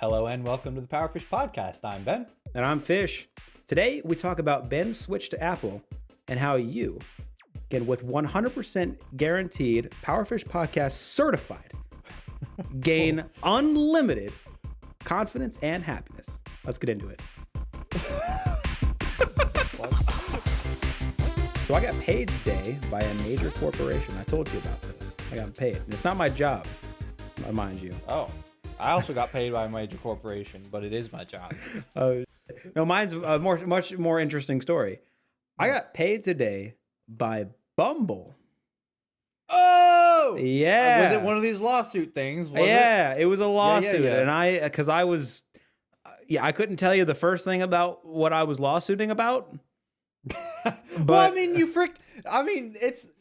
Hello and welcome to the PowerFish podcast. I'm Ben. And I'm Fish. Today, we talk about Ben's switch to Apple and how you can, with 100% guaranteed PowerFish podcast certified, gain unlimited confidence and happiness. Let's get into it. So I got paid today by a major corporation. I told you about this. I got paid. And it's not my job, mind you. Oh, I also got paid by a major corporation, but it is my job. No, mine's a much more interesting story. I got paid today by Bumble. Oh! Yeah. Was it one of these lawsuit things? It was a lawsuit. Yeah. And I couldn't tell you the first thing about what I was lawsuiting about. Well,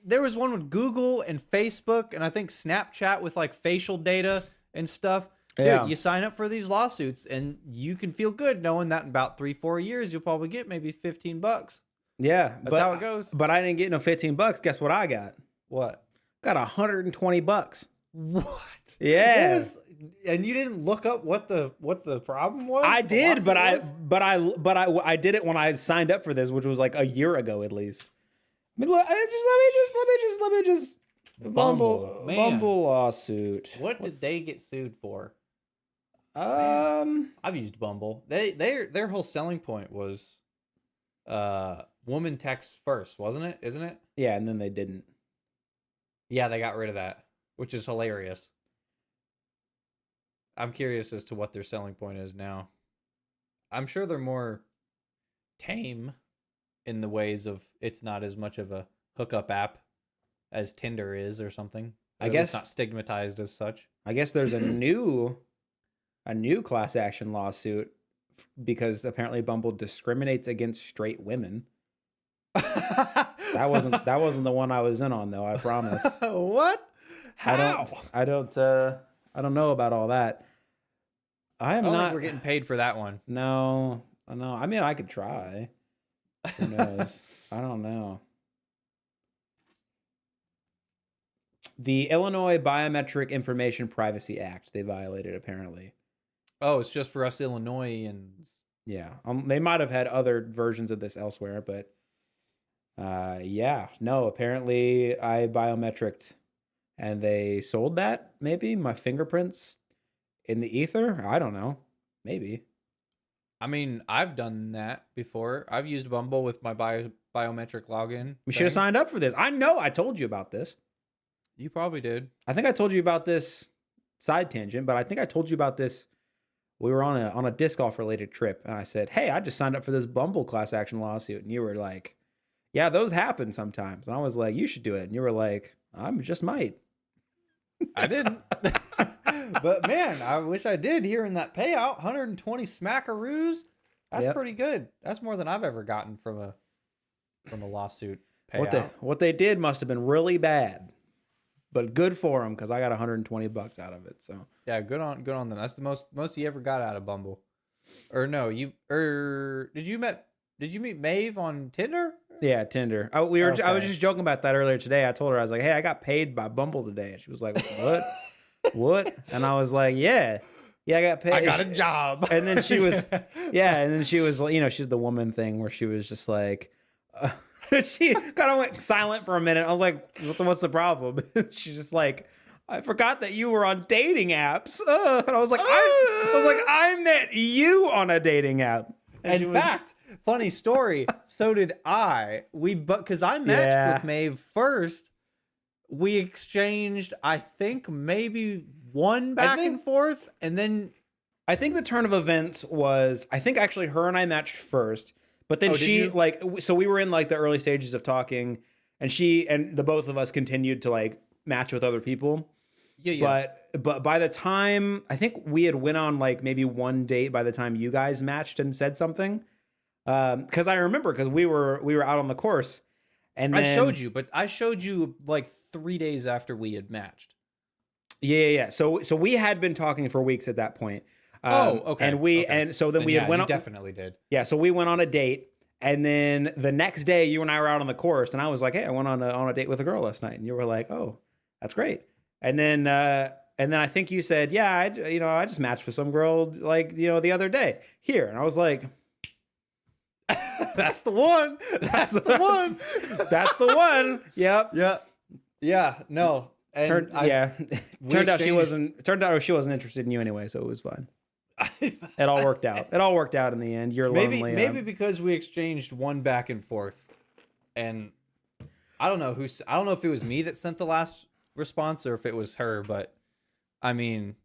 there was one with Google and Facebook and I think Snapchat with like facial data and stuff. Dude, you sign up for these lawsuits and you can feel good knowing that in about 3-4 years, you'll probably get maybe $15. Yeah. That's how it goes. But I didn't get no $15. Guess what I got? What? Got $120. What? Yeah. And you didn't look up what the problem was? I did, but I did it when I signed up for this, which was like a year ago at least. I mean, let me just Bumble lawsuit. What did they get sued for? Man, I've used Bumble. Their whole selling point was woman texts first, wasn't it? Isn't it? Yeah, and then they didn't. Yeah, they got rid of that, which is hilarious. I'm curious as to what their selling point is now. I'm sure they're more tame in the ways of it's not as much of a hookup app as Tinder is or something. I guess it's not stigmatized as such. I guess there's a new class action lawsuit because apparently Bumble discriminates against straight women. That wasn't the one I was in on though, I promise. What? How? I don't know about all that. I don't think we're getting paid for that one. No. I mean, I could try. Who knows? I don't know. The Illinois Biometric Information Privacy Act, they violated apparently. Oh, it's just for us Illinoisans. Yeah. They might have had other versions of this elsewhere, but apparently I biometricked and they sold that, maybe? My fingerprints in the ether? I don't know. Maybe. I mean, I've done that before. I've used Bumble with my biometric login. We should have signed up for this. I know I told you about this. You probably did. I think I told you about this side tangent, but I think I told you about this. We were on a disc golf related trip, and I said, "Hey, I just signed up for this Bumble class action lawsuit," and you were like, "Yeah, those happen sometimes." And I was like, "You should do it," and you were like, "I just might." I didn't, but man, I wish I did. Hearing that payout, 120 smackaroos. That's pretty good. That's more than I've ever gotten from a lawsuit payout. What they did must have been really bad. But good for them because I got $120 out of it. So yeah, good on them. That's the most you ever got out of Bumble. Or no, did you meet Maeve on Tinder? Yeah, Tinder. I was just joking about that earlier today. I told her, I was like, "Hey, I got paid by Bumble today." And she was like, "What? What?" And I was like, "Yeah, I got paid. I got a job." And then she was, she's the woman thing where she was just like. She kind of went silent for a minute. I was like, what's the problem? She's just like, I forgot that you were on dating apps. And I was like, I met you on a dating app. And in fact, funny story. So did I. Because I matched with Maeve first. We exchanged, I think, maybe one back and forth. And then I think the turn of events was, I think actually her and I matched first. But then so we were in like the early stages of talking, and the both of us continued to like match with other people. Yeah. But by the time, I think we had went on like maybe one date by the time you guys matched and said something. Because I remember, because we were out on the course, and then, I showed you like 3 days after we had matched. Yeah. So we had been talking for weeks at that point. Okay. And so then we had went on. Definitely did. Yeah. So we went on a date, and then the next day you and I were out on the course, and I was like, "Hey, I went on a date with a girl last night," and you were like, "Oh, that's great." And then And then I think you said, yeah, I just matched with some girl like, the other day here. And I was like, that's the one. That's the one. That's the one. Yep. Yeah. Yeah. No. And Turned out she wasn't interested in you anyway, so it was fine. It all worked out. It all worked out in the end. You're lonely. Maybe because we exchanged one back and forth, and I don't know if it was me that sent the last response or if it was her, but I mean,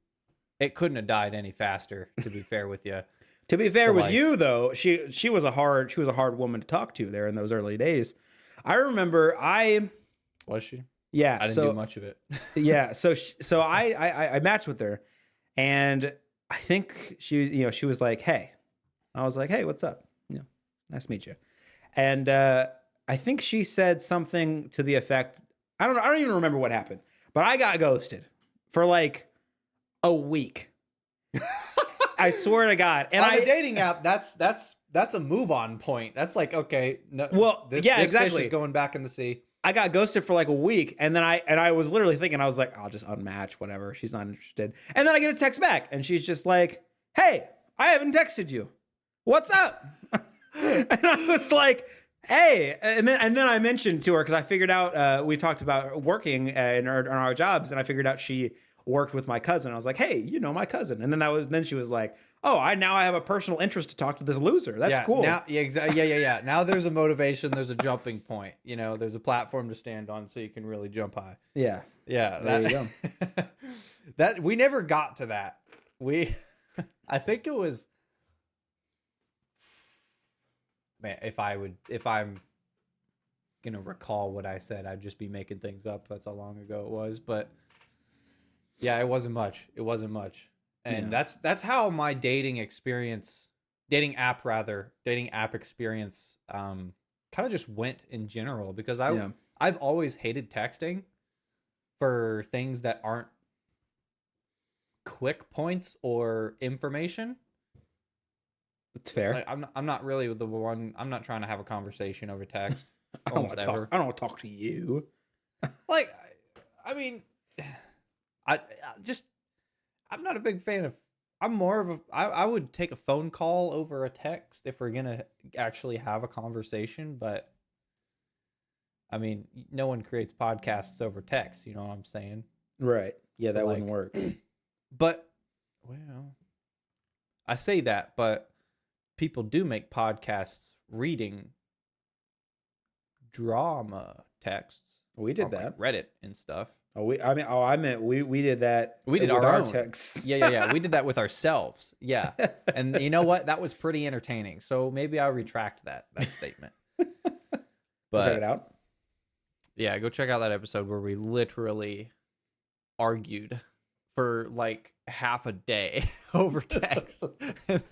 it couldn't have died any faster. To be fair with you. To be fair with you, though, she was a hard woman to talk to there in those early days. I remember was she? Yeah, I didn't do much of it. Yeah, so I matched with her, and I think she was like, "Hey," I was like, "Hey, what's up? Nice to meet you," and I think she said something to the effect, I don't even remember what happened, but I got ghosted for like a week. I swear to God. And on a dating app, that's a move on point. That's like, okay, no, well, this exactly. Fish is going back in the sea. I got ghosted for like a week, and then I was literally thinking, I was like, I'll just unmatch, whatever. She's not interested. And then I get a text back, and she's just like, "Hey, I haven't texted you. What's up?" And I was like, "Hey," and then I mentioned to her, because I figured out we talked about working in our jobs, and I figured out she worked with my cousin. I was like, "Hey, my cousin," and then she was like, "Oh, I have a personal interest to talk to this loser. That's cool." Now, yeah. Now there's a motivation. There's a jumping point. There's a platform to stand on, so you can really jump high. Yeah. There you go. That we never got to that. I think it was. Man, if I'm gonna recall what I said, I'd just be making things up. That's how long ago it was, but yeah, it wasn't much. And that's how my dating app experience kind of just went in general, because I've always hated texting for things that aren't quick points or information. It's fair. Like, I'm not really the one. I'm not trying to have a conversation over text. I don't want to talk to you. Like, I mean, I'm not a big fan of. I'm more of a. I would take a phone call over a text if we're gonna actually have a conversation. But I mean, no one creates podcasts over text. You know what I'm saying? Right. Yeah, that wouldn't work. But well, I say that, but people do make podcasts reading drama texts. We did that. Like Reddit and stuff. I meant we did that. We did with our own own texts. Yeah. We did that with ourselves. Yeah. And you know what? That was pretty entertaining. So maybe I'll retract that statement. But check it out. Yeah, go check out that episode where we literally argued for like half a day over text. And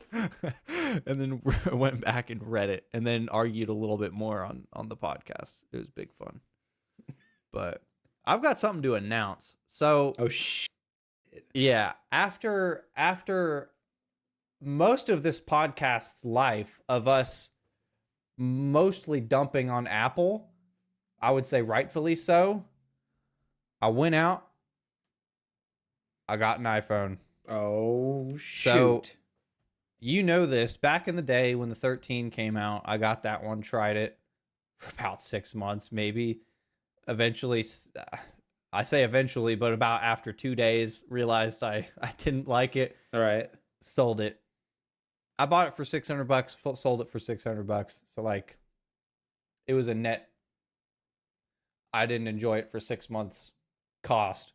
then went back and read it and then argued a little bit more on the podcast. It was big fun. But I've got something to announce. So, yeah, after most of this podcast's life of us mostly dumping on Apple, I would say rightfully so, I went out, I got an iPhone. Oh, shoot. So, this, back in the day when the 13 came out, I got that one, tried it for about 6 months, maybe. Eventually, I say eventually, but about after 2 days, realized I didn't like it. All right. Sold it. I bought it for $600, sold it for $600. So like, it was a net. I didn't enjoy it for 6 months cost.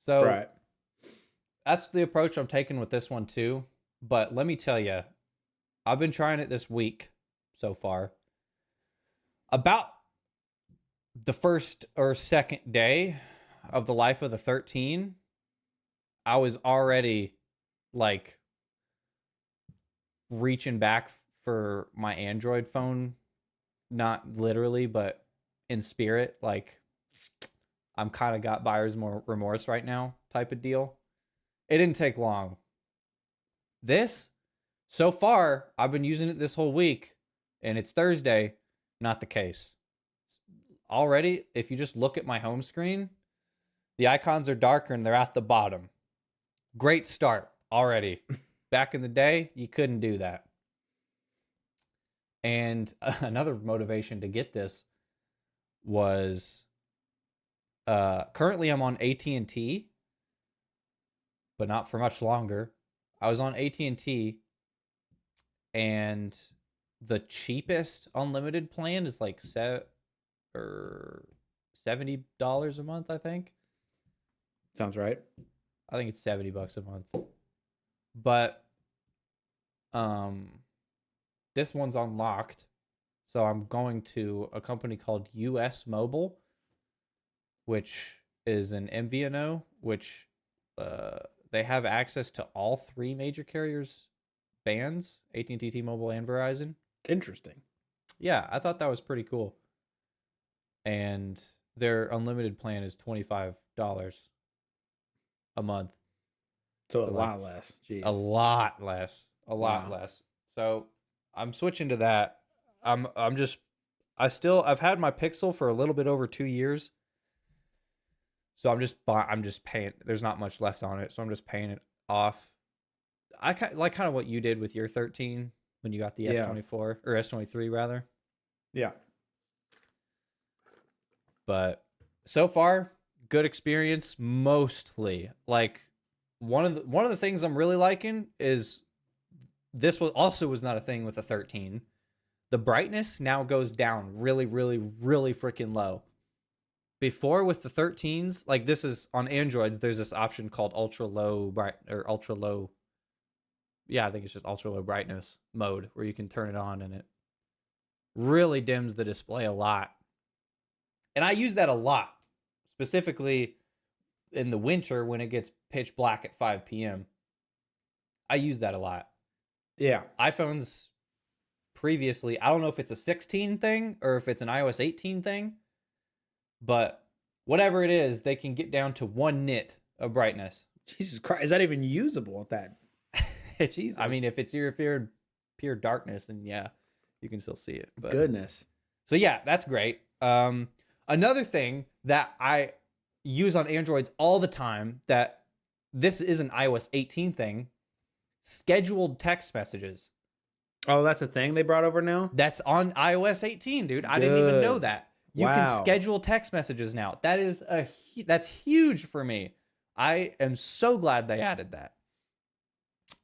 So right. That's the approach I'm taking with this one too. But let me tell you, I've been trying it this week so far. About the first or second day of the life of the 13, I was already like reaching back for my Android phone, not literally, but in spirit. Like, I'm kind of got buyer's remorse right now type of deal. It didn't take long. So far, I've been using it this whole week, and it's Thursday, not the case. Already, if you just look at my home screen, The icons are darker and they're at the bottom. Great start already. Back in the day, you couldn't do that. And another motivation to get this was currently I'm on AT&T, but not for much longer. I was on AT&T, and the cheapest unlimited plan is like $70 a month, I think. Sounds right. I think it's $70 a month. But this one's unlocked. So I'm going to a company called US Mobile, which is an MVNO, which they have access to all three major carriers' bands, AT&T, T-Mobile, and Verizon. Interesting. Yeah, I thought that was pretty cool. And their unlimited plan is $25 a month. So a lot less. Jeez. A lot less. A lot less. So I'm switching to that. I've had my Pixel for a little bit over 2 years. So I'm just paying. There's not much left on it, so I'm just paying it off. I like kind of what you did with your 13 when you got the S24 or S23 rather. Yeah. But so far, good experience. Mostly, like one of the things I'm really liking is this was not a thing with the 13. The brightness now goes down really, really, really freaking low. Before with the 13s, like this is on Androids, there's this option called ultra low bright or ultra low. Yeah, I think it's just ultra low brightness mode where you can turn it on and it really dims the display a lot. And I use that a lot, specifically in the winter when it gets pitch black at 5 p.m. I use that a lot. Yeah. iPhones previously, I don't know if it's a 16 thing or if it's an iOS 18 thing, but whatever it is, they can get down to 1 nit of brightness. Jesus Christ, is that even usable at that? Jesus. I mean, if you're in pure darkness, then yeah, you can still see it. But, goodness. So yeah, that's great. Another thing that I use on Androids all the time that this is an iOS 18 thing, scheduled text messages. Oh, that's a thing they brought over now? That's on iOS 18, dude. I didn't even know that. You can schedule text messages now. That's huge for me. I am so glad they added that.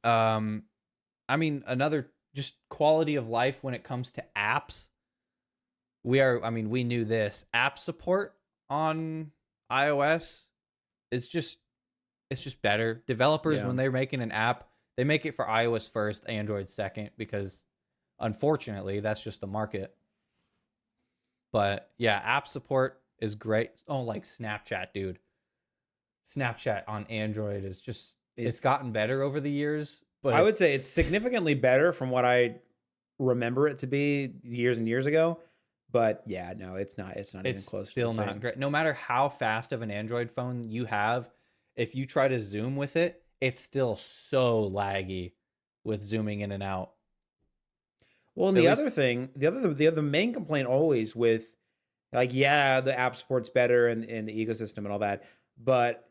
I mean, another just quality of life when it comes to apps. We knew this. App support on iOS is just better. Developers, when they're making an app, they make it for iOS first, Android second, because unfortunately, that's just the market. But yeah, app support is great. Oh, like Snapchat, dude. Snapchat on Android is just, it's gotten better over the years. But I would say it's significantly better from what I remember it to be years and years ago. But yeah, no, it's not. It's not even close. Still not great. No matter how fast of an Android phone you have, if you try to zoom with it, it's still so laggy with zooming in and out. Well, and the other main complaint always with, like, yeah, the app support's better and the ecosystem and all that, but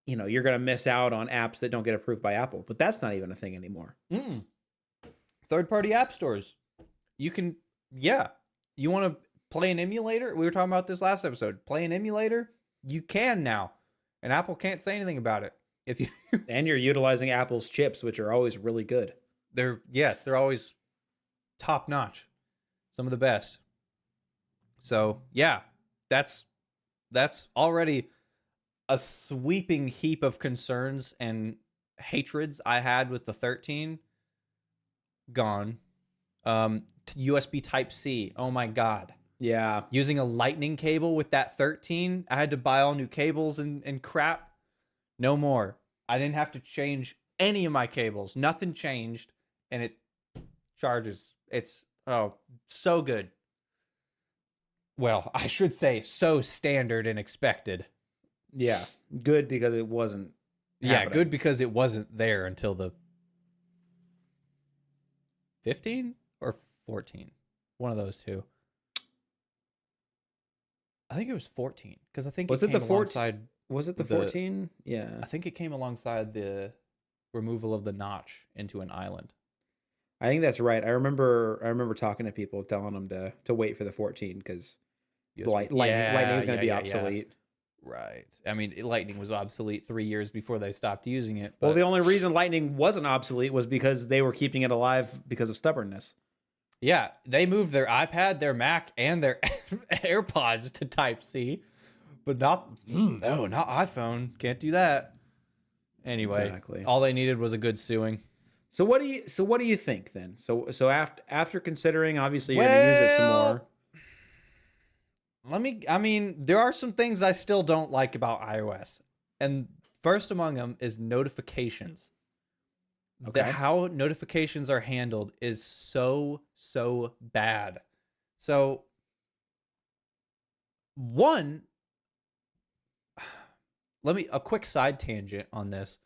you know, you're gonna miss out on apps that don't get approved by Apple. But that's not even a thing anymore. Third-party app stores. You can, you want to play an emulator? We were talking about this last episode. Play an emulator? You can now, and Apple can't say anything about it. If you and you're utilizing Apple's chips, which are always really good. They're always top notch, some of the best. So yeah, that's already a sweeping heap of concerns and hatreds I had with the 13 gone. USB Type-C, oh my god. Yeah, using a lightning cable with that 13, I had to buy all new cables and crap. No more. I didn't have to change any of my cables. Nothing changed, and it charges. It's so good. Well, I should say so standard and expected. Yeah, good because it wasn't happening. Good because it wasn't there until the 15 or 14. One of those two. I think it was 14 because I think was it the 14? Was it the 14? Yeah. I think it came alongside the removal of the notch into an island. I think that's right. I remember talking to people telling them to wait for the 14 because lightning is going to be obsolete. Yeah. Right. I mean, lightning was obsolete 3 years before they stopped using it. Well, the only reason lightning wasn't obsolete was because they were keeping it alive because of stubbornness. Yeah, they moved their iPad, their Mac, and their AirPods to Type-C, but not iPhone. Can't do that. Anyway, exactly. All they needed was a good suing. So what do you think then? So after considering, obviously you're going to use it some more. There are some things I still don't like about iOS. And first among them is notifications. Okay. How notifications are handled is so bad. So, a quick side tangent on this.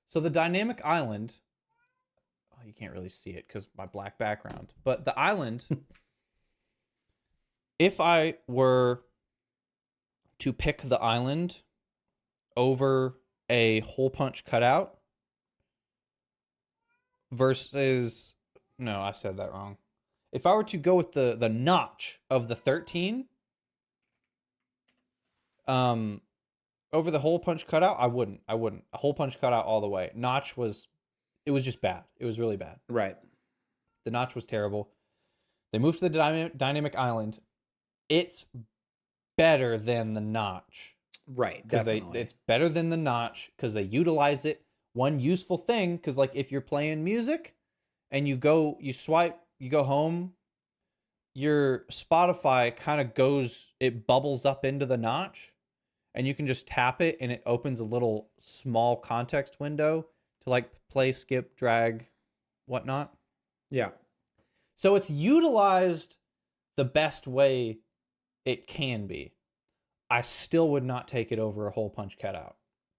So the dynamic island, you can't really see it because my black background, but the island, if I were to pick the island over a hole punch cutout versus, no, I said that wrong. If I were to go with the notch of the 13, over the hole punch cutout, I wouldn't. A hole punch cutout all the way. Notch was just bad. It was really bad. Right. The notch was terrible. They moved to the dynamic island. It's better than the notch. Right. Because it's better than the notch because they utilize it. One useful thing, because like if you're playing music and you go home, your Spotify kind of it bubbles up into the notch, and you can just tap it and it opens a little small context window to like play, skip, drag, whatnot. Yeah. So it's utilized the best way it can be. I still would not take it over a hole punch cutout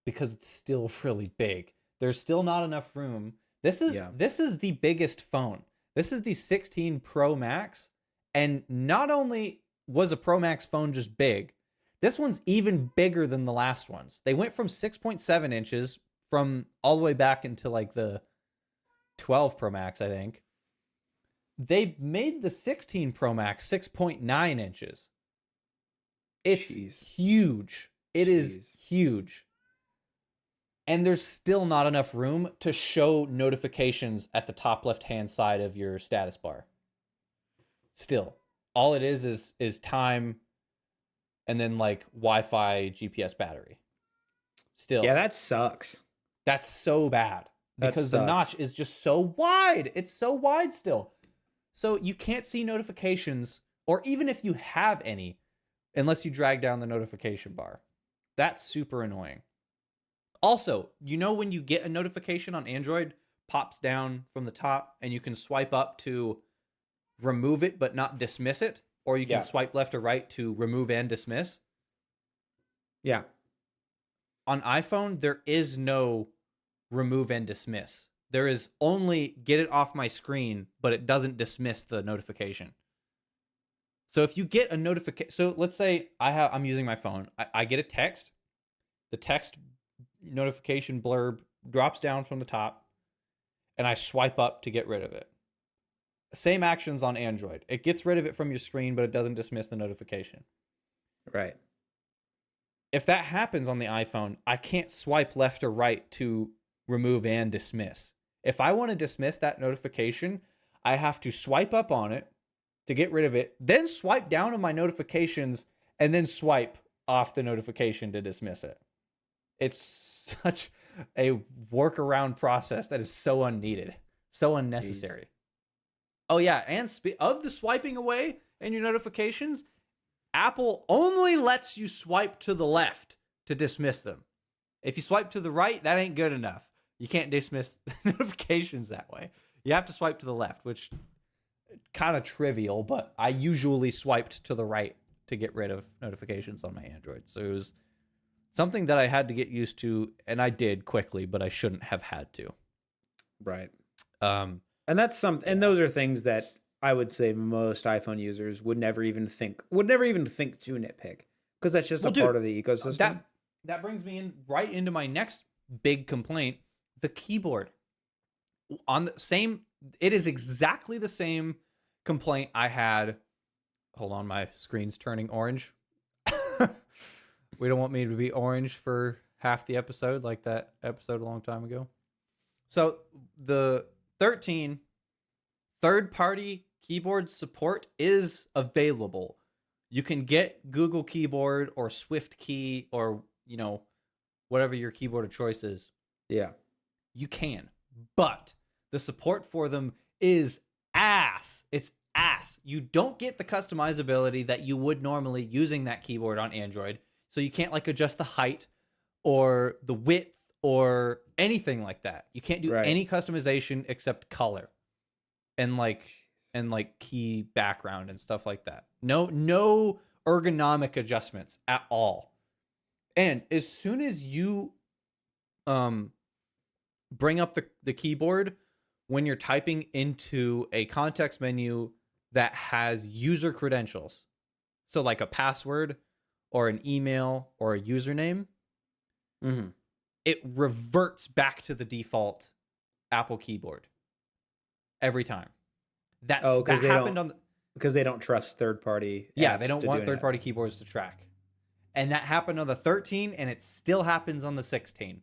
because it's still really big. There's still not enough room. This is the biggest phone. This is the 16 Pro Max. And not only was a Pro Max phone just big, this one's even bigger than the last ones. They went from 6.7 inches from all the way back into like the 12 Pro Max, I think. They made the 16 Pro Max 6.9 inches. It's huge. It is huge. And there's still not enough room to show notifications at the top left-hand side of your status bar. Still, all it is time and then like Wi-Fi, GPS battery. Still. Yeah, that sucks. That's so bad because the notch is just so wide. It's so wide still. So you can't see notifications, or even if you have any, unless you drag down the notification bar. That's super annoying. Also, when you get a notification on Android, pops down from the top and you can swipe up to remove it but not dismiss it, or you can swipe left or right to remove and dismiss. Yeah. On iPhone, there is no remove and dismiss. There is only get it off my screen, but it doesn't dismiss the notification. So if you get a notification, so let's say I'm using my phone, I get a text, the text notification blurb drops down from the top, and I swipe up to get rid of it. Same actions on Android. It gets rid of it from your screen, but it doesn't dismiss the notification. Right. If that happens on the iPhone, I can't swipe left or right to remove and dismiss. If I want to dismiss that notification, I have to swipe up on it to get rid of it, then swipe down on my notifications, and then swipe off the notification to dismiss it. It's such a workaround process that is so unneeded, so unnecessary. Jeez. Oh yeah, and of the swiping away and your notifications, Apple only lets you swipe to the left to dismiss them. If you swipe to the right, that ain't good enough. You can't dismiss notifications that way. You have to swipe to the left, which kind of trivial, but I usually swiped to the right to get rid of notifications on my Android. So it was something that I had to get used to, and I did quickly, but I shouldn't have had to. Right. And that's and those are things that I would say most iPhone users would never even think to nitpick, because that's just part of the ecosystem. that brings me in right into my next big complaint, the keyboard. On the same, it is exactly the same complaint I had. Hold on, my screen's turning orange. We don't want me to be orange for half the episode like that episode a long time ago. So the 13 third-party keyboard support is available. You can get Google Keyboard or Swift Key or, you know, whatever your keyboard of choice is. Yeah. You can. But the support for them is ass. It's ass. You don't get the customizability that you would normally using that keyboard on Android. So you can't like adjust the height or the width or anything like that. You can't do any customization except color and like key background and stuff like that. No ergonomic adjustments at all. And as soon as you bring up the keyboard when you're typing into a context menu that has user credentials, so like a password or an email or a username, it reverts back to the default Apple keyboard every time. That happened on because they don't trust third-party. Yeah, they don't want third-party keyboards to track. And that happened on the 13, and it still happens on the 16.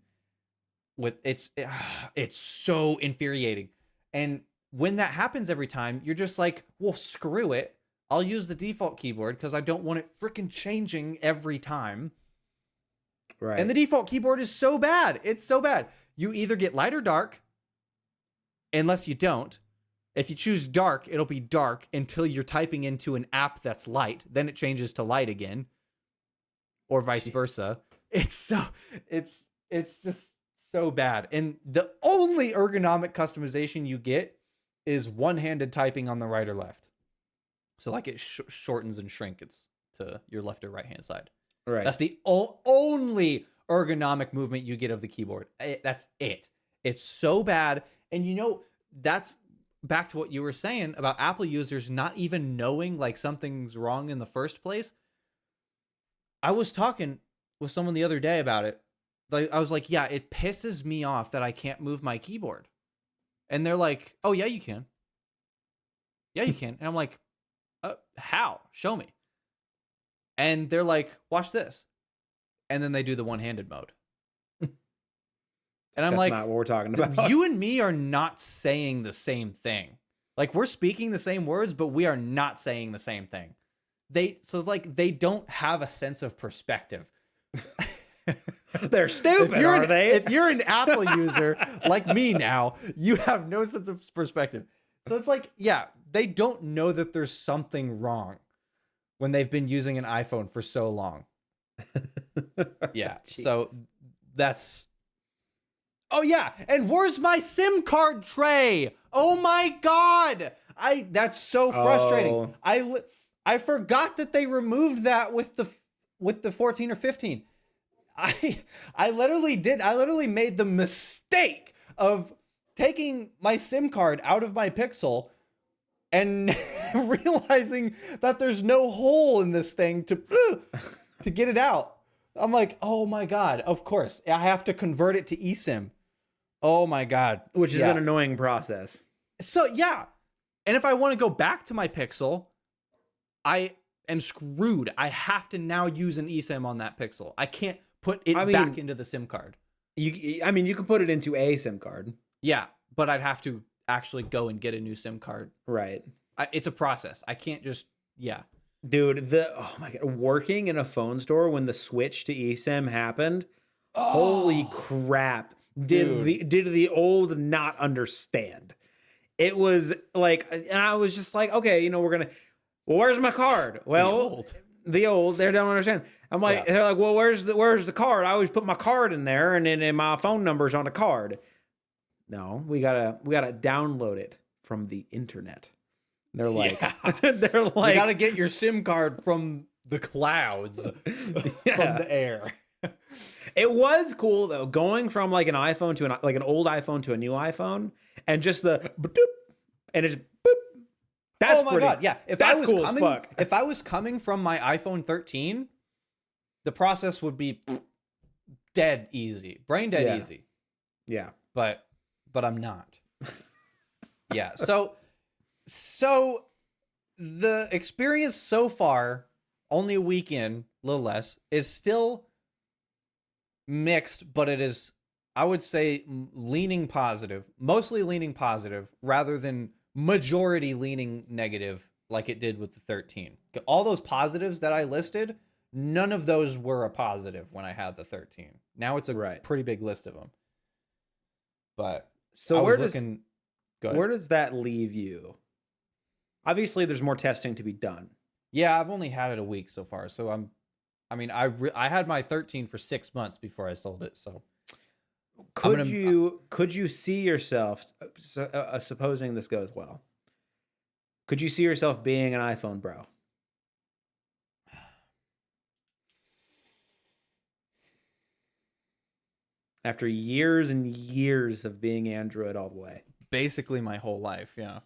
It's so infuriating. And when that happens every time, you're just like, well, screw it. I'll use the default keyboard because I don't want it freaking changing every time. Right. And the default keyboard is so bad. It's so bad. You either get light or dark, unless you don't. If you choose dark, it'll be dark until you're typing into an app that's light. Then it changes to light again, or vice versa. It's just so bad. And the only ergonomic customization you get is one-handed typing on the right or left. So like it shortens and shrinks to your left or right-hand side. Right. That's the only ergonomic movement you get of the keyboard. That's it. It's so bad. And you know, that's back to what you were saying about Apple users not even knowing like something's wrong in the first place. I was talking with someone the other day about it. Like, I was like, yeah, it pisses me off that I can't move my keyboard. And they're like, oh, yeah, you can. Yeah, you can. And I'm like, how? Show me. And they're like, watch this. And then they do the one-handed mode. And I'm like, that's not what we're talking about. You and me are not saying the same thing. Like, we're speaking the same words, but we are not saying the same thing. They don't have a sense of perspective. They're stupid, are they? If you're an Apple user like me now, you have no sense of perspective. So it's like, yeah, they don't know that there's something wrong when they've been using an iPhone for so long. Yeah. So that's... Oh, yeah. And where's my SIM card tray? Oh, my God. That's so frustrating. I forgot that they removed that with the 14 or 15. I literally made the mistake of taking my SIM card out of my Pixel and realizing that there's no hole in this thing to get it out. I'm like, oh my God, of course. I have to convert it to eSIM. Oh my God. Which is an annoying process. So yeah. And if I want to go back to my Pixel, I am screwed. I have to now use an eSIM on that Pixel. I can't put it back into the SIM card. You can put it into a SIM card. Yeah, but I'd have to actually go and get a new SIM card. Right. It's a process. I can't just, Dude, oh my God, working in a phone store when the switch to eSIM happened, holy crap. Did the old not understand? It was like, and I was just like, okay, where's my card? Well, the old, they don't understand. I'm like, they're like, well, where's the card? I always put my card in there, and then my phone number's on the card. No, we gotta download it from the internet. They're like, you gotta get your SIM card from the clouds, from the air. It was cool though, going from like an iPhone to an old iPhone to a new iPhone, and just the boop, and it's boop. That's God, yeah. If I was coming from my iPhone 13, the process would be dead easy, brain dead easy. Yeah. But I'm not. Yeah. So the experience so far, only a week in, a little less, is still mixed, but it is, I would say, leaning positive, mostly leaning positive rather than majority leaning negative like it did with the 13. All those positives that I listed, none of those were a positive when I had the 13. Now it's a pretty big list of them. But so where does that leave you? Obviously, there's more testing to be done. Yeah, I've only had it a week so far, so I had my 13 for 6 months before I sold it. So could you see yourself, supposing this goes well, could you see yourself being an iPhone bro? After years and years of being Android all the way. Basically my whole life, yeah.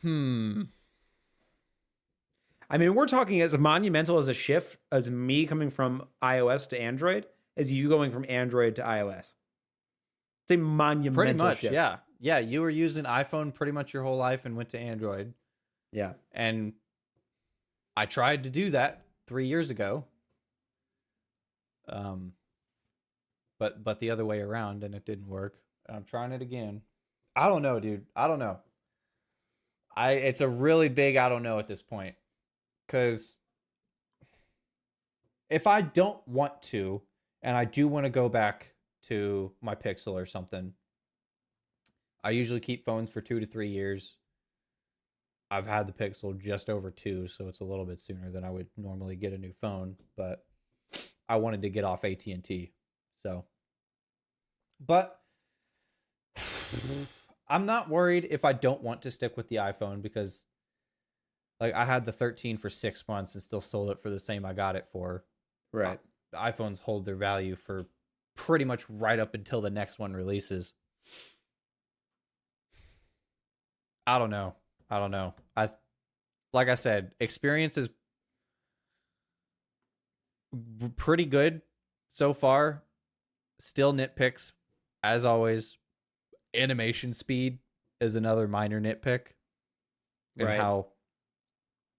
I mean, we're talking as monumental as a shift as me coming from iOS to Android as you going from Android to iOS. It's a monumental pretty much shift. Yeah. Yeah, you were using iPhone pretty much your whole life and went to Android. Yeah. And I tried to do that 3 years ago. But the other way around, and it didn't work. I'm trying it again. I don't know, dude. I don't know. It's a really big I don't know at this point. Because if I don't want to, and I do want to go back to my Pixel or something, I usually keep phones for 2 to 3 years. I've had the Pixel just over 2, so it's a little bit sooner than I would normally get a new phone. But I wanted to get off AT&T, so. But I'm not worried if I don't want to stick with the iPhone because, like, I had the 13 for 6 months and still sold it for the same I got it for. Right. The iPhones hold their value for pretty much right up until the next one releases. I don't know. Like I said, experience is pretty good so far. Still nitpicks, as always. Animation speed is another minor nitpick. And how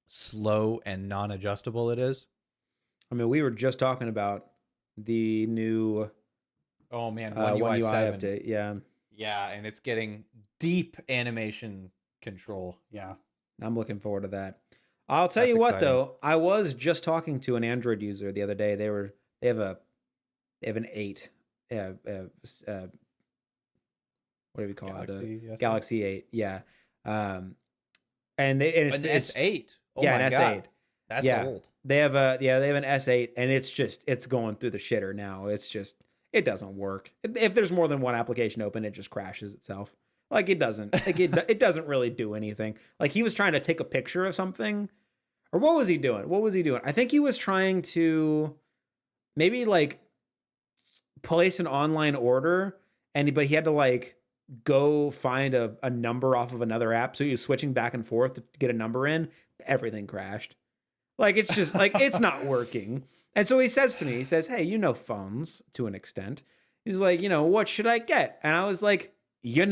slow and non-adjustable it is. I mean, we were just talking about the new One UI 7 update. Yeah, and it's getting deep animation control. Yeah. I'm looking forward to that. I'll tell you what, though, I was just talking to an Android user the other day. They have an 8. What do we call it? Galaxy 8. Yeah. And it's an S8. Oh yeah, my an God. S8. That's old. They have an S8, and it's going through the shitter now. It doesn't work. If there's more than one application open, it just crashes itself. Like it doesn't. Like it doesn't really do anything. Like he was trying to take a picture of something, or what was he doing? I think he was trying to maybe like place an online order, but he had to like go find a number off of another app. So he was switching back and forth to get a number in. Everything crashed. Like it's just like it's not working. And so he says to me, he says, "Hey, you know phones to an extent." He's like, "What should I get?" And I was like, you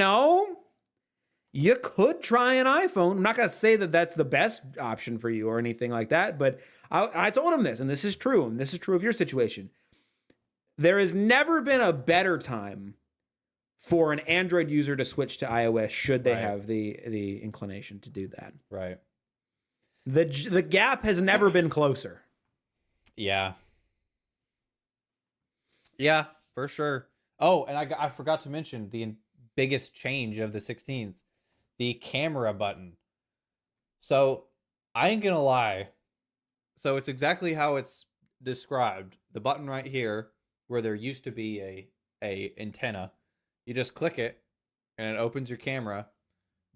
could try an iPhone. I'm not going to say that that's the best option for you or anything like that, but I told him this, and this is true, and this is true of your situation. There has never been a better time for an Android user to switch to iOS should they have the inclination to do that. Right. The gap has never been closer. Yeah. Yeah, for sure. Oh, and I forgot to mention the biggest change of the 16s, the camera button. So I ain't gonna lie. So it's exactly how it's described. The button right here, where there used to be a antenna, you just click it and it opens your camera.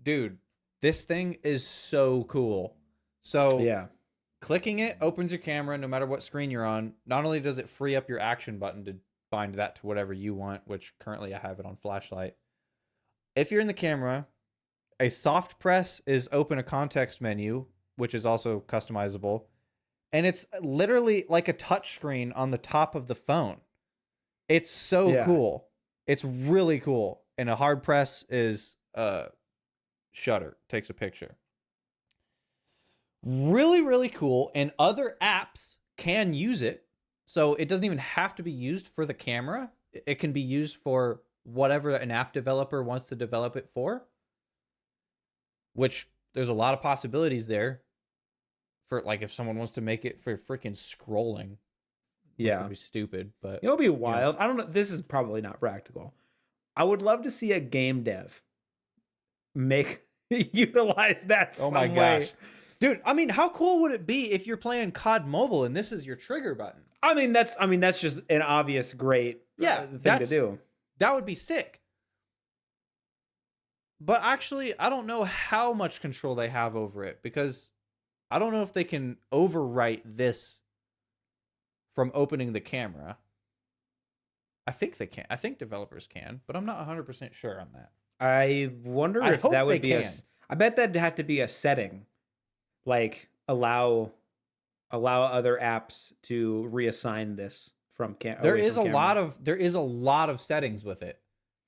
Dude, this thing is so cool. So yeah, clicking it opens your camera no matter what screen you're on. Not only does it free up your action button to bind that to whatever you want, which currently I have it on flashlight. If you're in the camera, a soft press is open a context menu, which is also customizable. and it's literally like a touchscreen on the top of the phone. It's so cool. It's really cool. And a hard press is shutter, takes a picture. Really, really cool. And other apps can use it. So it doesn't even have to be used for the camera. It can be used for whatever an app developer wants to develop it for. Which there's a lot of possibilities there. For like if someone wants to make it for freaking scrolling. Yeah. Would be stupid, but it'll be wild. I don't know. This is probably not practical. I would love to see a game dev utilize that some way. Oh my gosh. Dude, I mean, how cool would it be if you're playing COD Mobile and this is your trigger button? I mean, that's just an obvious great thing to do. That would be sick. But actually, I don't know how much control they have over it because I don't know if they can overwrite this from opening the camera. I think they can. I think developers can, but I'm not 100% sure on that. I wonder if that would be I bet that'd have to be a setting. Like allow other apps to reassign this from camera. There is a lot of settings with it.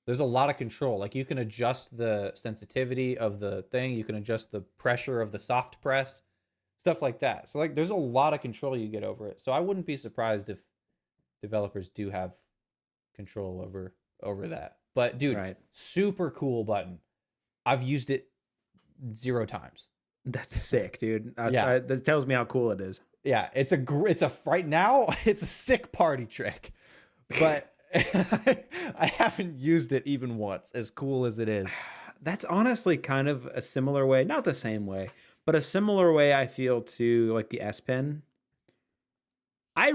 There's a lot of control. Like you can adjust the sensitivity of the thing. You can adjust the pressure of the soft press, stuff like that. So like there's a lot of control you get over it. So I wouldn't be surprised if developers do have control over that. But dude, super cool button. I've used it 0 times. That's sick, dude. That tells me how cool it is. Yeah, it's a right now it's a sick party trick, but I haven't used it even once. As cool as it is, that's honestly kind of a similar way, not the same way, but a similar way I feel to like the S Pen. I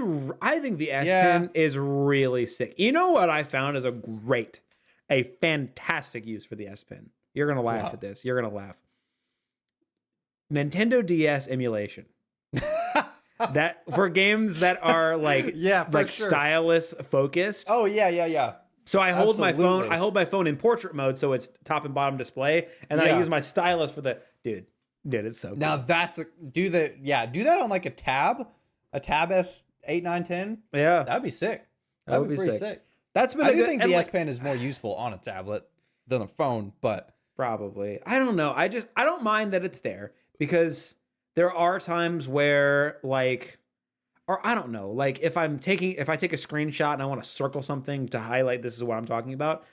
think the S Pen is really sick. You know what I found is a fantastic use for the S Pen. You're gonna laugh at this. You're gonna laugh. Nintendo DS emulation. That for games that are like stylus focused. Oh yeah. So I hold my phone in portrait mode so it's top and bottom display, and then I use my stylus for the dude. It's so cool. Now do that on like a tab S8, 9, 10. Yeah, that'd be sick. That would be pretty sick. That's been I do think the S Pen is more useful on a tablet than a phone, but probably. I don't know. I don't mind that it's there. Because there are times where or I don't know, like if I take a screenshot and I want to circle something to highlight this is what I'm talking about,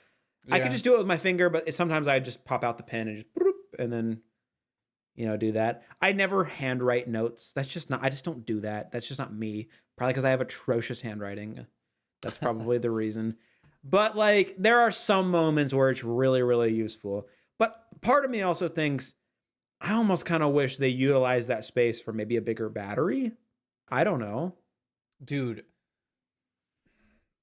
I could just do it with my finger, but sometimes I just pop out the pen and just and then do that. I never handwrite notes. That's just not. I just don't do that. That's just not me. Probably because I have atrocious handwriting. That's probably the reason. But like there are some moments where it's really, really useful. But part of me also thinks, I almost kind of wish they utilized that space for maybe a bigger battery. I don't know. Dude,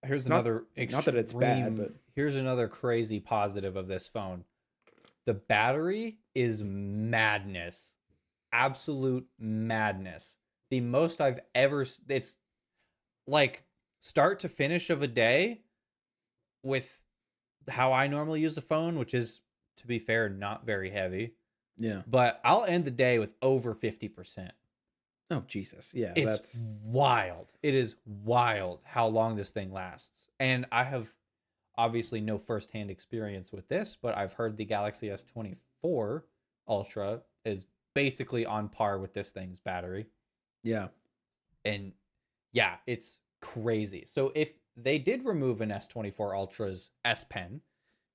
here's another extreme, not that it's bad, but here's another crazy positive of this phone. The battery is madness. Absolute madness. The most I've ever, it's like start to finish of a day with how I normally use the phone, which is, to be fair, not very heavy. Yeah. But I'll end the day with over 50%. Oh, Jesus. Yeah. It's wild. It is wild how long this thing lasts. And I have obviously no firsthand experience with this, but I've heard the Galaxy S24 Ultra is basically on par with this thing's battery. Yeah. And yeah, it's crazy. So if they did remove an S24 Ultra's S Pen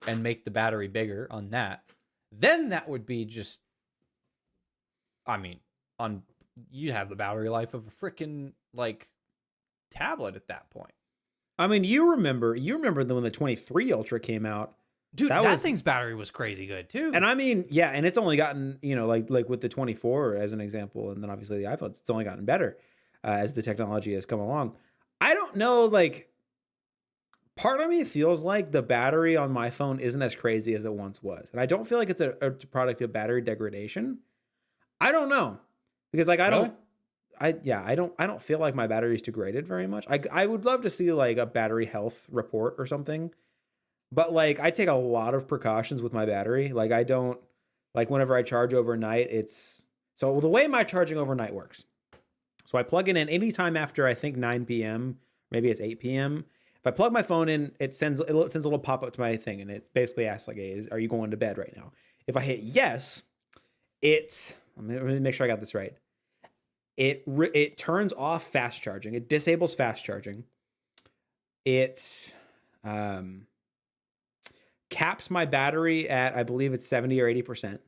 and make the battery bigger on that, then that would be just, I mean, you'd have the battery life of a freaking like tablet at that point. I mean, you remember when the 23 Ultra came out, dude. That thing's battery was crazy good too. And I mean, yeah, and it's only gotten like with the 24 as an example, and then obviously the iPhones, it's only gotten better as the technology has come along. I don't know, like. Part of me feels like the battery on my phone isn't as crazy as it once was. And I don't feel like it's a product of battery degradation. I don't know. Because like I don't feel like my battery's degraded very much. I would love to see like a battery health report or something. But like I take a lot of precautions with my battery. Like I don't like whenever I charge overnight, so the way my charging overnight works. So So I plug it in anytime after, I think, 9 p.m. Maybe it's 8 p.m. If I plug my phone in, it sends a little pop-up to my thing, and it basically asks, like, hey, are you going to bed right now? If I hit yes, let me make sure I got this right. It turns off fast charging. It disables fast charging. It caps my battery at, I believe it's 70 or 80%.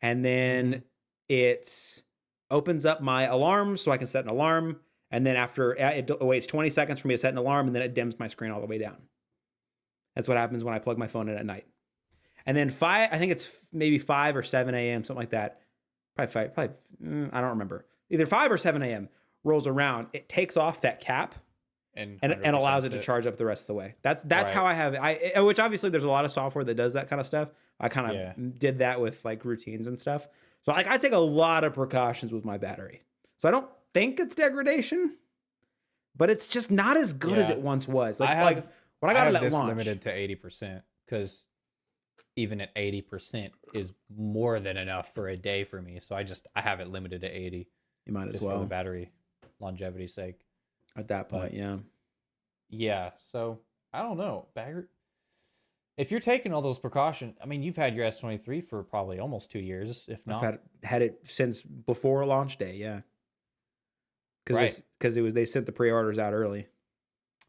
And then it opens up my alarm so I can set an alarm. And then after it waits 20 seconds for me to set an alarm, and then it dims my screen all the way down. That's what happens when I plug my phone in at night. And then I think it's maybe 5 or 7 a.m., something like that. Probably, I don't remember. Either 5 or 7 a.m. rolls around. It takes off that cap and allows it to charge up the rest of the way. That's right. How I have it. Which obviously there's a lot of software that does that kind of stuff. I kind of did that with like routines and stuff. So like I take a lot of precautions with my battery. So I don't think it's degradation, but it's just not as good as it once was. When I got it at launch, limited to 80% because even at 80% is more than enough for a day for me. So I have it limited to 80. You might as well, for the battery longevity's sake. At that point, yeah. So I don't know, Bagger. If you're taking all those precautions, I mean, you've had your S23 for probably almost 2 years, if not. I've had it since before launch day, yeah. Because they sent the pre-orders out early.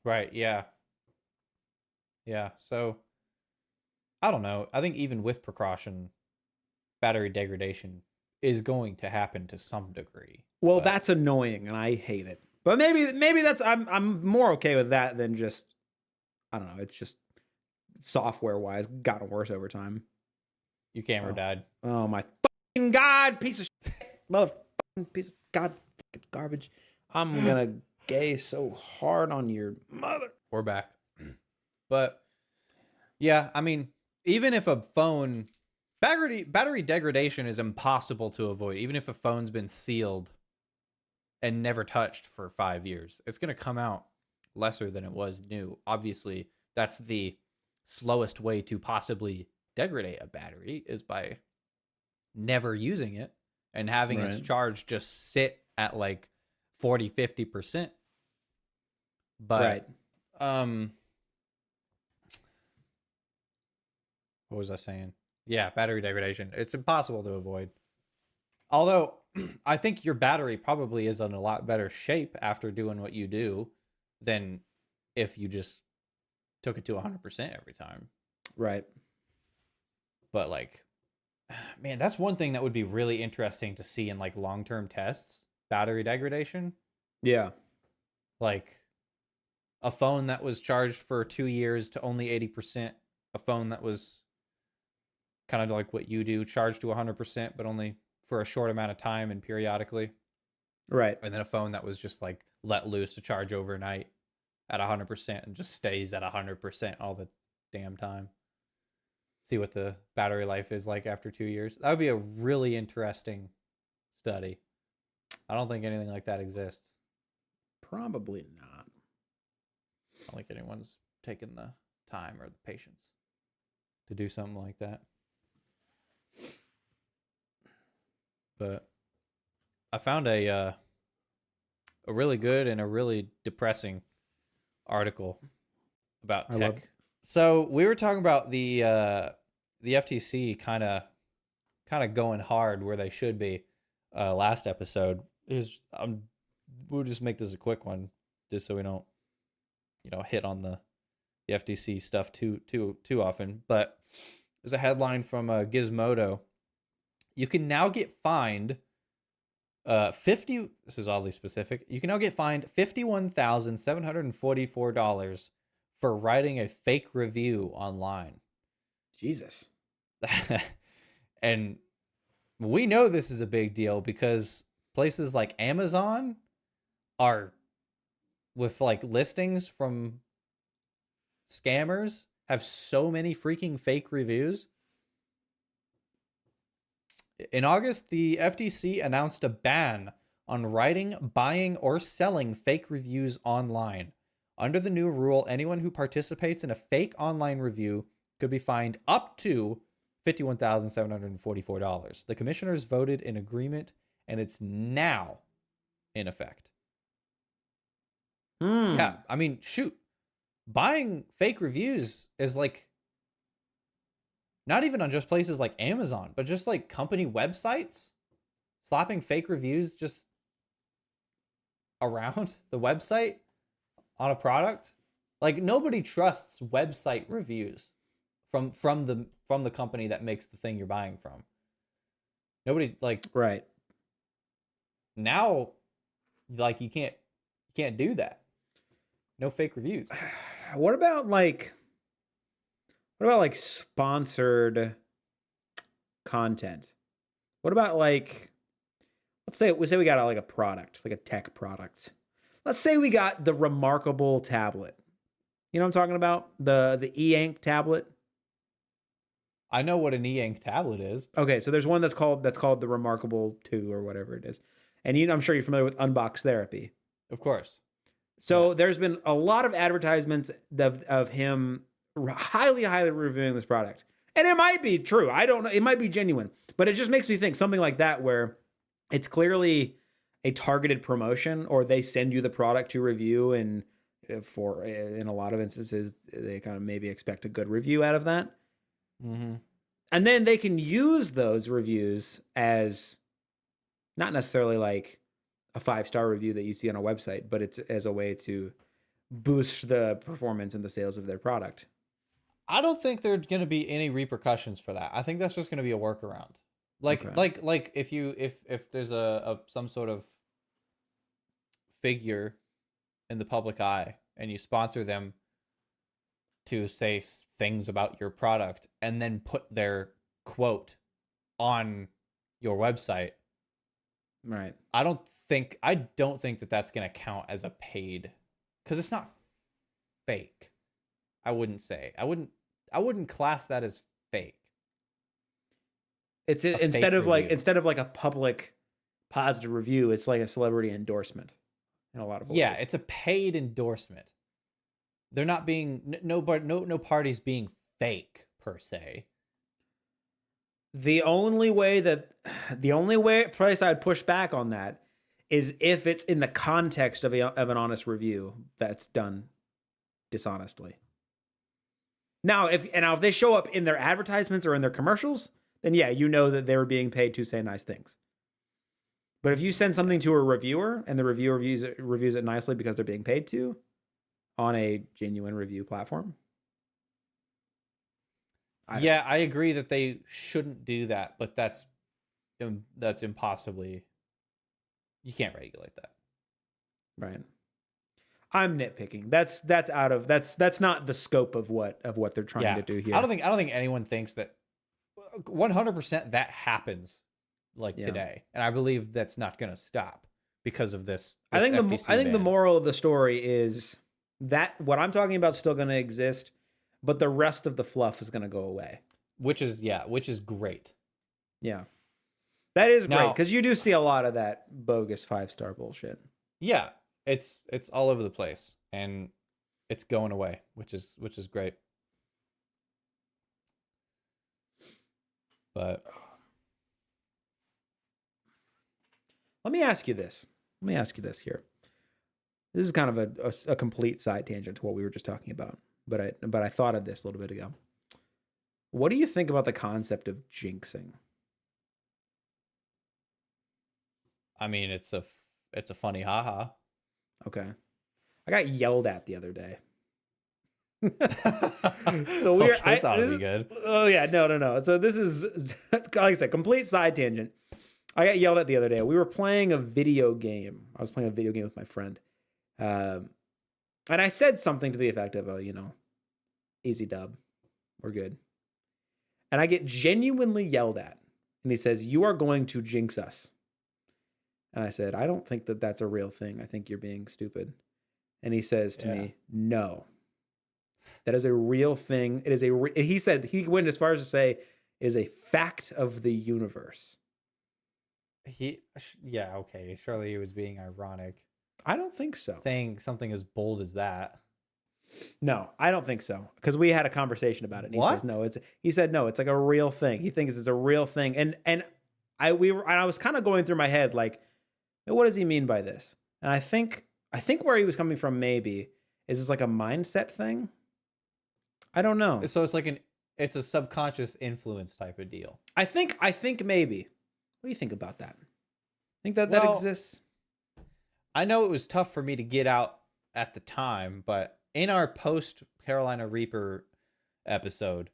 Right. Yeah. Yeah. So I don't know. I think even with precaution, battery degradation is going to happen to some degree. Well, that's annoying, and I hate it. But maybe that's I'm more okay with that than just, I don't know. It's just software wise gotten worse over time. Your camera died. Oh my fucking god, piece of shit, motherfucking piece of god fucking garbage. I'm gonna gay so hard on your mother. We're back. But yeah, I mean, even if a phone battery degradation is impossible to avoid, even if a phone's been sealed and never touched for 5 years, it's going to come out lesser than it was new. Obviously, that's the slowest way to possibly degrade a battery is by never using it and having its charge just sit at like 40-50%. But what was I saying? Yeah, battery degradation. It's impossible to avoid. Although I think your battery probably is in a lot better shape after doing what you do than if you just took it to 100% every time. Right. But like, man, that's one thing that would be really interesting to see in like long-term tests, battery degradation. Yeah. Like a phone that was charged for 2 years to only 80%, a phone that was kind of like what you do, charged to 100%, but only for a short amount of time and periodically. Right. And then a phone that was just like let loose to charge overnight at 100% and just stays at 100% all the damn time. See what the battery life is like after 2 years. That would be a really interesting study. I don't think anything like that exists. Probably not. I don't think anyone's taken the time or the patience to do something like that. But I found a really good and a really depressing article about tech. So we were talking about the FTC kind of going hard where they should be last episode. We'll just make this a quick one just so we don't hit on the FTC stuff too often. But there's a headline from Gizmodo. You can now get fined 50. This is oddly specific. You can now get fined $51,744 for writing a fake review online. Jesus. And we know this is a big deal because places like Amazon are with like listings from scammers have so many freaking fake reviews. In August, the FTC announced a ban on writing, buying, or selling fake reviews online. Under the new rule, anyone who participates in a fake online review could be fined up to $51,744. The commissioners voted in agreement, and it's now in effect. Hmm. Yeah, I mean, shoot, buying fake reviews is like not even on just places like Amazon, but just like company websites, slapping fake reviews just around the website on a product. Like nobody trusts website reviews from the company that makes the thing you're buying from. Nobody like Right. now, like you can't do that. No fake reviews. What about like sponsored content? What about like, let's say we got like a product, like a tech product. Let's say we got the Remarkable tablet. You know what I'm talking about? The e-ink tablet. I know what an e-ink tablet is. Okay, so there's one that's called the Remarkable 2 or whatever it is. And I'm sure you're familiar with Unbox Therapy. Of course. So there's been a lot of advertisements of him highly reviewing this product. And it might be true. I don't know. It might be genuine. But it just makes me think something like that where it's clearly a targeted promotion, or they send you the product to review, and in a lot of instances they kind of maybe expect a good review out of that. Mm-hmm. And then they can use those reviews as not necessarily like a 5-star review that you see on a website, but it's as a way to boost the performance and the sales of their product. I don't think there's going to be any repercussions for that. I think that's just going to be a workaround. Like if there's a some sort of figure in the public eye and you sponsor them to say things about your product and then put their quote on your website. Right. I don't think that that's going to count as a paid, because it's not fake. I wouldn't class that as fake. It's instead of like a public positive review, it's like a celebrity endorsement in a lot of ways. Yeah, it's a paid endorsement. They're not being no parties being fake per se. The only place I'd push back on that is if it's in the context of an honest review that's done dishonestly. Now, if they show up in their advertisements or in their commercials, then yeah, you know that they're being paid to say nice things. But if you send something to a reviewer and the reviewer reviews it nicely because they're being paid to on a genuine review platform. I agree that they shouldn't do that, but that's impossibly, you can't regulate that. Right. I'm nitpicking. That's not the scope of what they're trying to do here. I don't think anyone thinks that 100% that happens today, and I believe that's not going to stop because of this. I think the moral of the story is that what I'm talking about is still going to exist, but the rest of the fluff is going to go away. Which is great. Yeah, that is great, because you do see a lot of that bogus 5-star bullshit. Yeah, it's all over the place, and it's going away, which is great. But let me ask you this here. This is kind of a complete side tangent to what we were just talking about, but I thought of this a little bit ago. What do you think about the concept of jinxing? I mean, it's a funny haha. Okay. I got yelled at the other day. So we're this ought to be good. Oh yeah, no. So this is, like I said, complete side tangent. I got yelled at the other day. We were playing a video game. I was playing a video game with my friend. And I said something to the effect of, easy dub. We're good. And I get genuinely yelled at. And he says, "You are going to jinx us." And I said, "I don't think that that's a real thing. I think you're being stupid." And he says to me, "No, that is a real thing. It is he said, he went as far as to say, it is a fact of the universe." Okay. Surely he was being ironic. I don't think so. Saying something as bold as that. No, I don't think so. Because we had a conversation about it. And he said no, it's like a real thing. He thinks it's a real thing. And I was kind of going through my head like, what does he mean by this? And I think where he was coming from maybe is this like a mindset thing. I don't know. So it's a subconscious influence type of deal. I think maybe. What do you think about that? Think that exists? I know it was tough for me to get out at the time, but in our post Carolina Reaper episode,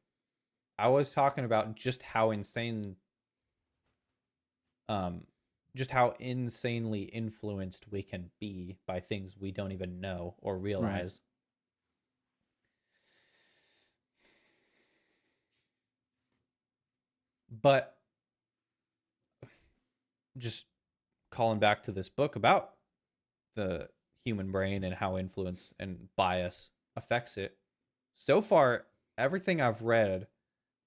I was talking about just how insanely influenced we can be by things we don't even know or realize. Right. But just calling back to this book about the human brain and how influence and bias affects it. So far, everything I've read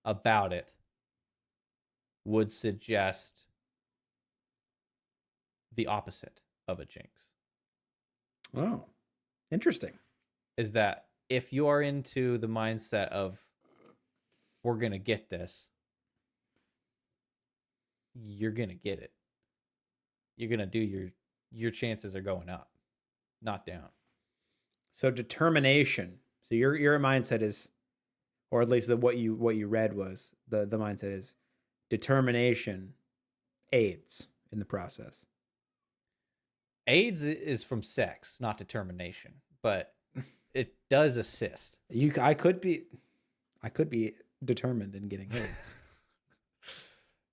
about it would suggest the opposite of a jinx. Oh, interesting. Is that if you are into the mindset of we're going to get this, you're going to get it. You're going to do your chances are going up, not down. So determination. So your mindset is, or at least what you read was the mindset is determination aids in the process. AIDS is from sex, not determination, but it does assist. I could be determined in getting AIDS.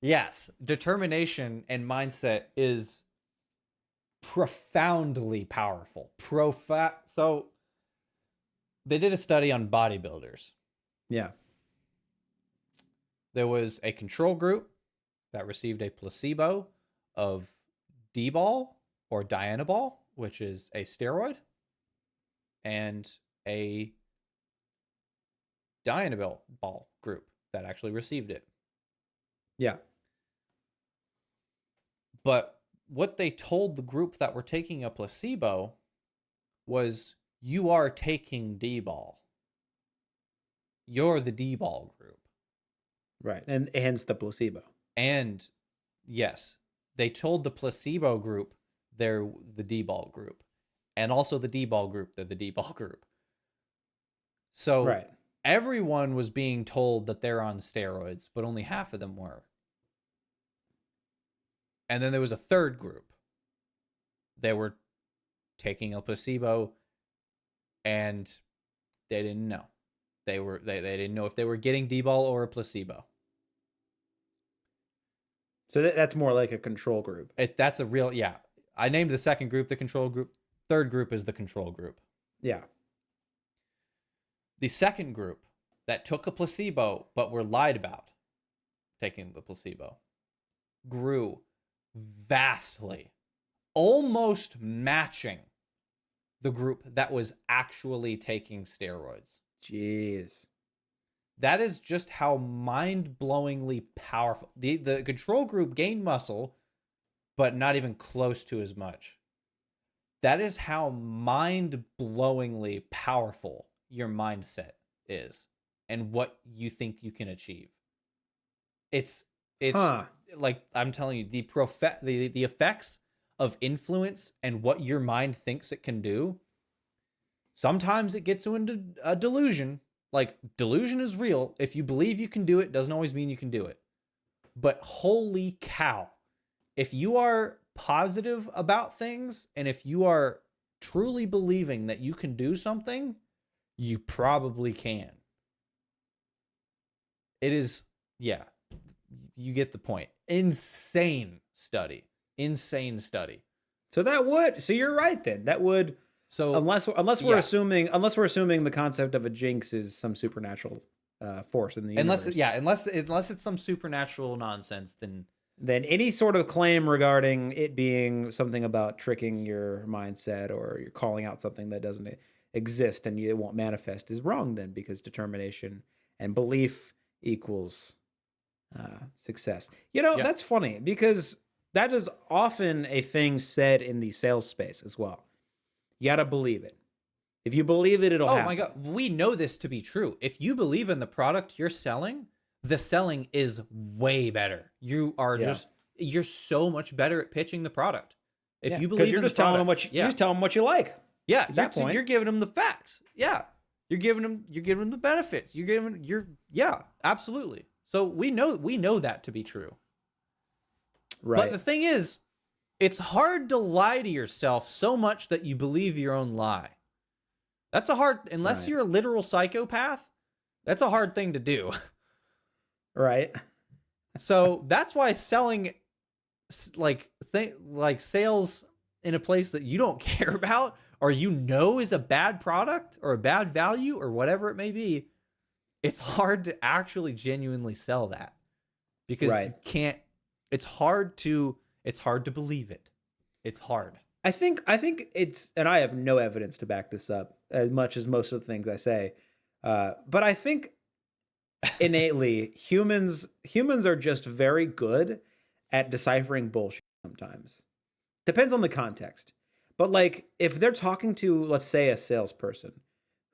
Yes, determination and mindset is profoundly powerful. So they did a study on bodybuilders. Yeah. There was a control group that received a placebo of D-ball or Dianabol, which is a steroid, and a Dianabol group that actually received it. Yeah. But what they told the group that were taking a placebo was, you are taking D-ball. You're the D-ball group. Right. And hence the placebo. And yes, they told the placebo group they're the D-ball group. And also the D-ball group, they're the D-ball group. So right. Everyone was being told that they're on steroids, but only half of them were. And then there was a third group. They were taking a placebo and they didn't know. They didn't know if they were getting D-ball or a placebo. So that's more like a control group. That's a real, yeah. I named the second group the control group. Third group is the control group. Yeah. The second group that took a placebo but were lied about taking the placebo grew vastly, almost matching the group that was actually taking steroids. Jeez. That is just how mind-blowingly powerful. The control group gained muscle, but not even close to as much. That is how mind-blowingly powerful your mindset is and what you think you can achieve. It's like I'm telling you, the effects of influence and what your mind thinks it can do. Sometimes it gets you into a delusion. Like, delusion is real. If you believe you can do it, doesn't always mean you can do it. But holy cow, if you are positive about things and if you are truly believing that you can do something, you probably can. It is, yeah, you get the point. Insane study. So you're right then. That would, so unless we're assuming the concept of a jinx is some supernatural force in the universe. Unless it's some supernatural nonsense, then any sort of claim regarding it being something about tricking your mindset or you're calling out something that doesn't exist and it won't manifest is wrong then, because determination and belief equals success. That's funny because that is often a thing said in the sales space as well. You gotta believe it. If you believe it, it'll happen. Oh my God. We know this to be true. If you believe in the product you're selling, the selling is way better. You are you're so much better at pitching the product. If you because believe you're in just the telling them product, what you just tell them what you like. yeah, At that point, you're giving them the facts. Yeah, you're giving them the benefits. Yeah, absolutely. So we know that to be true. right? But the thing is, it's hard to lie to yourself so much that you believe your own lie. That's a hard, unless Right. you're a literal psychopath, that's a hard thing to do. Right. So that's why selling like sales in a place that you don't care about or is a bad product or a bad value or whatever it may be, it's hard to actually genuinely sell that because you can't. It's hard to believe it. It's hard. I think it's, and I have no evidence to back this up as much as most of the things I say, but I think innately humans are just very good at deciphering bullshit sometimes. Depends on the context. But like if they're talking to, let's say, a salesperson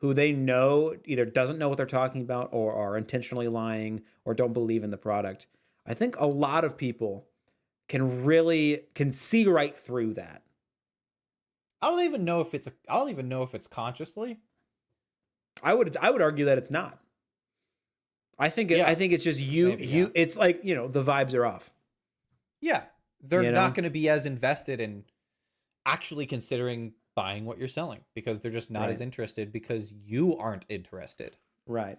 who they know either doesn't know what they're talking about or are intentionally lying or don't believe in the product, I think a lot of people can see right through that. I don't even know if it's consciously. I would argue that it's not. I think it's just you. It's like, the vibes are off. Yeah, they're not going to be as invested in actually considering buying what you're selling because they're just not as interested because you aren't interested. Right.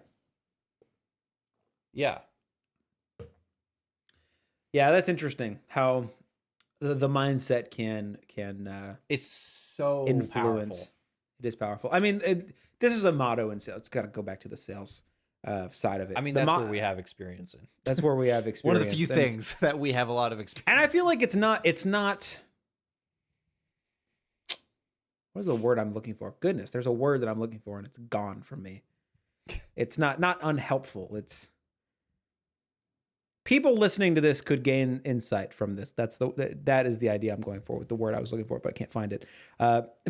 Yeah. Yeah, that's interesting how the mindset can it's so influence. Powerful. It is powerful. I mean, this is a motto in sales. It's got to go back to the sales side of it. I mean, that's where we have experience in. That's where we have experience. One of the few things that we have a lot of experience. And I feel like it's not. What is the word I'm looking for? Goodness, there's a word that I'm looking for and it's gone from me. It's not unhelpful. It's people listening to this could gain insight from this. That is the idea I'm going for with the word I was looking for, but I can't find it.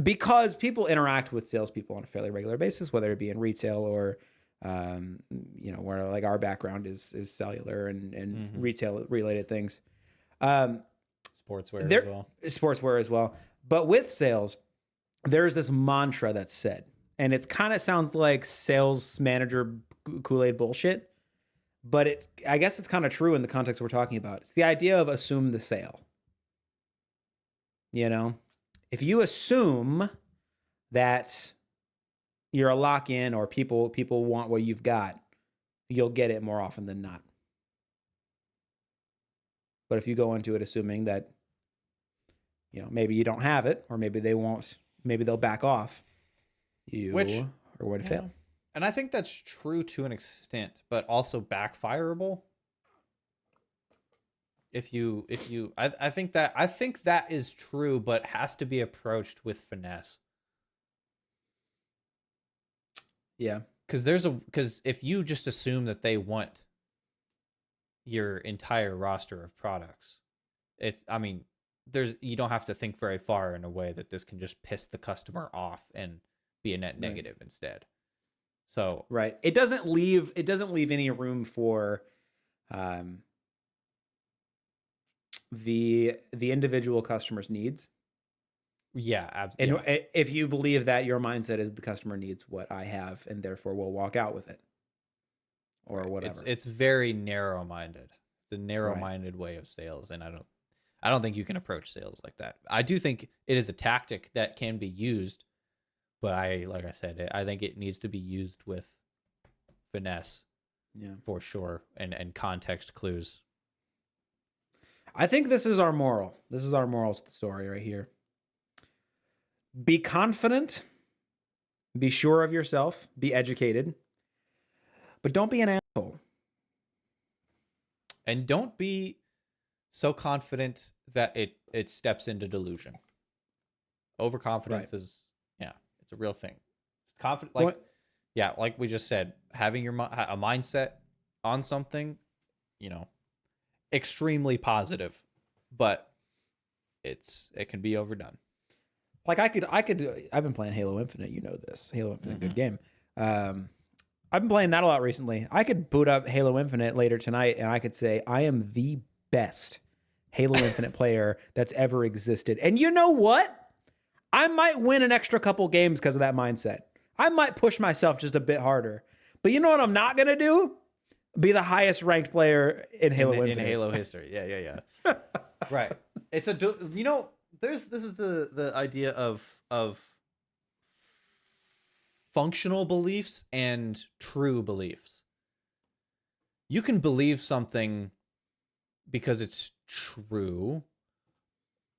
Because people interact with salespeople on a fairly regular basis, whether it be in retail or where like our background is cellular and retail related things. Sportswear as well. But with sales, there's this mantra that's said, and it kind of sounds like sales manager Kool-Aid bullshit, but I guess it's kind of true in the context we're talking about. It's the idea of assume the sale. If you assume that you're a lock-in or people want what you've got, you'll get it more often than not. But if you go into it assuming that, maybe you don't have it, or maybe they won't, maybe they'll back off, you are going to fail. And I think that's true to an extent, but also backfireable. I think that is true, but has to be approached with finesse. Yeah. Because if you just assume that they want your entire roster of products, you don't have to think very far in a way that this can just piss the customer off and be a net negative instead. So it doesn't leave any room for the individual customer's needs. Yeah, absolutely. And if you believe that your mindset is the customer needs what I have and therefore we'll walk out with it or whatever. It's very narrow-minded. It's a narrow-minded way of sales, and I don't think you can approach sales like that. I do think it is a tactic that can be used, but like I said, I think it needs to be used with finesse. Yeah, for sure, and context clues. I think this is our moral. This is our moral to the story right here. Be confident, be sure of yourself, be educated, but don't be an asshole. And don't be so confident that it steps into delusion. Overconfidence is, it's a real thing. Confident, like we just said, having a mindset on something, extremely positive, but it can be overdone. Like I've been playing Halo Infinite, this. Halo Infinite, good game. I've been playing that a lot recently. I could boot up Halo Infinite later tonight and I could say I am the best Halo Infinite player that's ever existed. And you know what? I might win an extra couple games because of that mindset. I might push myself just a bit harder. But you know what I'm not going to do? Be the highest ranked player in Halo Infinite. In Halo history. Yeah. Right. It's this is the idea of functional beliefs and true beliefs. You can believe something because it's true,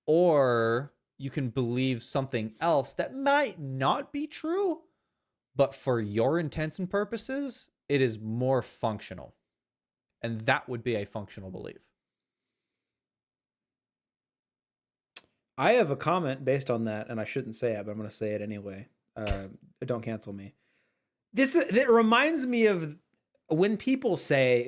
or you can believe something else that might not be true, but for your intents and purposes, it is more functional. And that would be a functional belief. I have a comment based on that, and I shouldn't say it, but I'm going to say it anyway. Don't cancel me. It reminds me of when people say,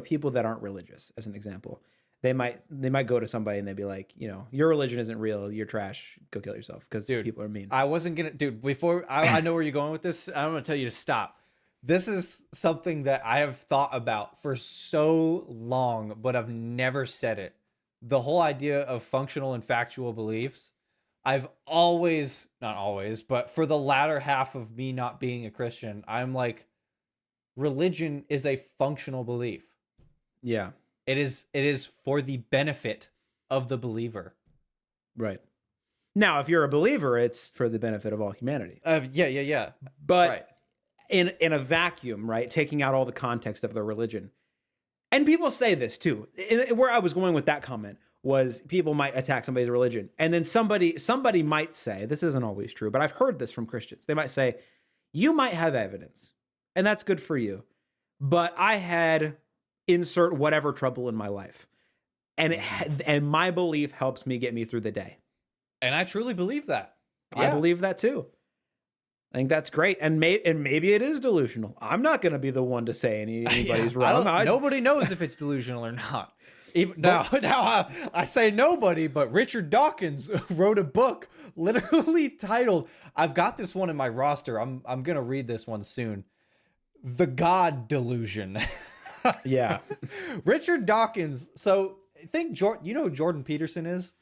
people that aren't religious, as an example, they might go to somebody and they'd be like, your religion isn't real, you're trash, go kill yourself, because people are mean. I wasn't gonna, before I know where you're going with this, I'm gonna tell you to stop. This is something that I have thought about for so long, but I've never said it. The whole idea of functional and factual beliefs, I've always, not always, but for the latter half of me not being a Christian, I'm like, religion is a functional belief. Yeah. It is for the benefit of the believer. Right. Now, if you're a believer, it's for the benefit of all humanity. Yeah. But right. in a vacuum, right, taking out all the context of the religion. And people say this too. Where I was going with that comment was people might attack somebody's religion. And then somebody might say, this isn't always true, but I've heard this from Christians. They might say, you might have evidence, and that's good for you. But I had insert whatever trouble in my life. And my belief helps me get me through the day. And I truly believe that. Yeah. I believe that too. I think that's great. And maybe it is delusional. I'm not going to be the one to say anybody's wrong. Nobody knows if it's delusional or not. Now I say nobody, but Richard Dawkins wrote a book literally titled, I've got this one in my roster. I'm going to read this one soon. The God Delusion. Yeah. Richard Dawkins. So think you know who Jordan Peterson is?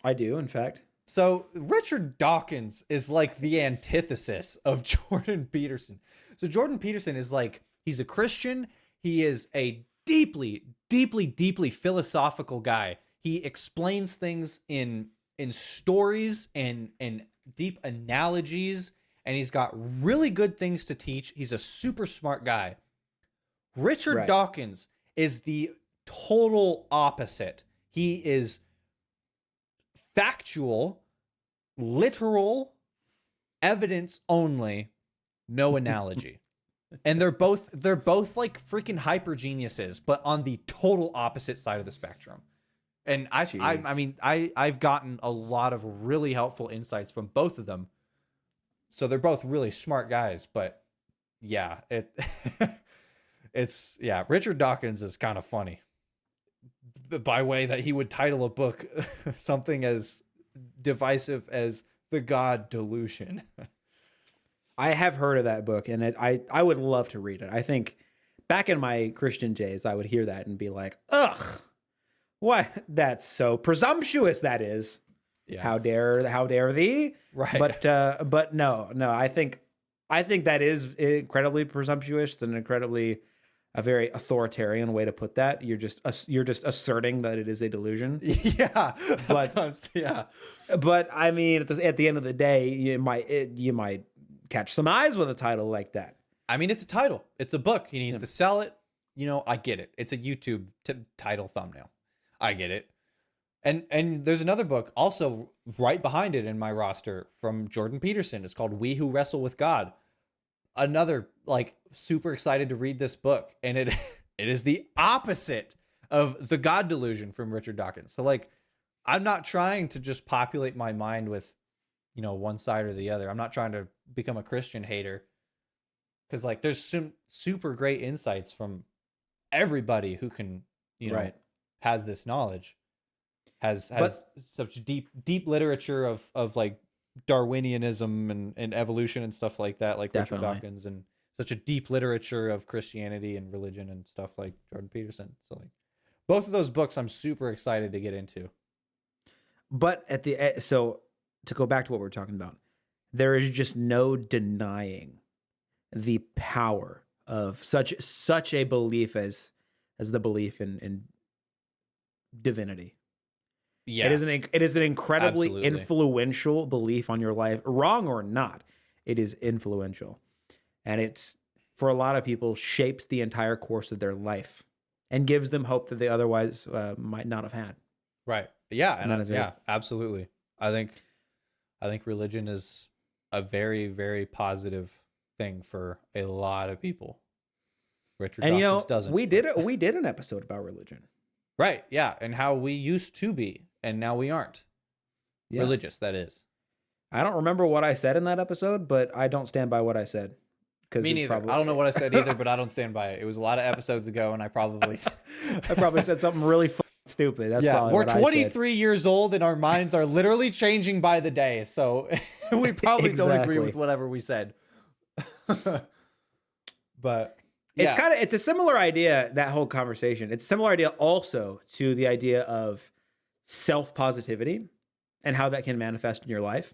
I do, in fact. So Richard Dawkins is like the antithesis of Jordan Peterson. So Jordan Peterson is like, he's a Christian. He is a deeply, deeply, deeply philosophical guy. He explains things in stories and deep analogies, and he's got really good things to teach. He's a super smart guy. Richard Dawkins is the total opposite. He is factual, literal, evidence only, no analogy. And they're both like freaking hyper geniuses, but on the total opposite side of the spectrum. And I've gotten a lot of really helpful insights from both of them. So they're both really smart guys, but yeah, Richard Dawkins is kind of funny. By way that he would title a book something as divisive as The God Delusion. I have heard of that book, and I would love to read it. I think back in my Christian days, I would hear that and be like, ugh, what? That's so presumptuous, that is. Yeah. How dare thee? Right. But no, I think that is incredibly presumptuous and a very authoritarian way to put that. You're just asserting that it is a delusion. Yeah. But I mean, at the end of the day, you might catch some eyes with a title like that. I mean, it's a title. It's a book. He needs to sell it. I get it. It's a YouTube title thumbnail. I get it. And there's another book also right behind it in my roster from Jordan Peterson. It's called We Who Wrestle with God. Another, like, super excited to read this book. And it is the opposite of The God Delusion from Richard Dawkins. So, like, I'm not trying to just populate my mind with, one side or the other. I'm not trying to become a Christian hater. Because, like, there's some super great insights from everybody who can, has this knowledge. Has such deep literature of like Darwinianism and evolution and stuff like that, like Richard Dawkins, and such a deep literature of Christianity and religion and stuff like Jordan Peterson. So, like, both of those books I'm super excited to get into. But so to go back to what we're talking about, there is just no denying the power of such a belief as the belief in divinity. Yeah. It is an incredibly Absolutely. influential belief on your life, wrong or not. It is influential. And it's, for a lot of people, shapes the entire course of their life and gives them hope that they otherwise might not have had. Right. Yeah. And absolutely. I think religion is a very, very positive thing for a lot of people. Richard Dawkins doesn't. We did an episode about religion. Right. Yeah. And how we used to be and now we aren't. Yeah. Religious, that is. I don't remember what I said in that episode, but I don't stand by what I said. Me neither. I don't know what I said either, but I don't stand by it. It was a lot of episodes ago, and I probably said something really stupid. That's probably we're 23 years old, and our minds are literally changing by the day. So we probably don't agree with whatever we said. But yeah. It's a similar idea, that whole conversation. It's a similar idea also to the idea of self-positivity and how that can manifest in your life.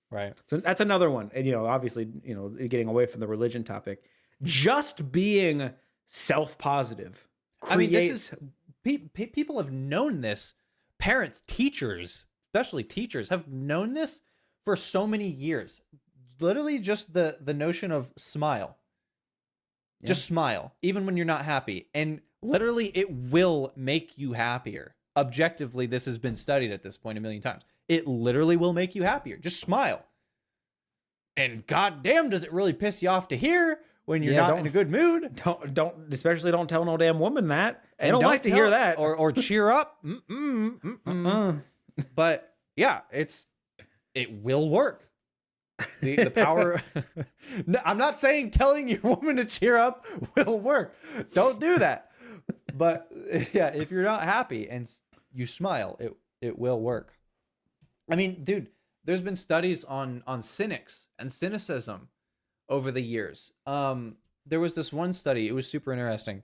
Right. So that's another one. And, obviously, getting away from the religion topic, just being self-positive creates... people have known this. Parents, teachers, especially teachers, have known this for so many years. Literally just the notion of smile. Yeah. Just smile, even when you're not happy. And literally it will make you happier. Objectively, this has been studied at this point a million times. It literally will make you happier. Just smile. And goddamn, does it really piss you off to hear when you're not in a good mood? Don't tell no damn woman that. They don't like to hear that. Or cheer up. But yeah, it will work. The power. No, I'm not saying telling your woman to cheer up will work. Don't do that. But yeah, if you're not happy and you smile, it will work. I mean, dude, there's been studies on cynics and cynicism over the years. There was this one study. It was super interesting.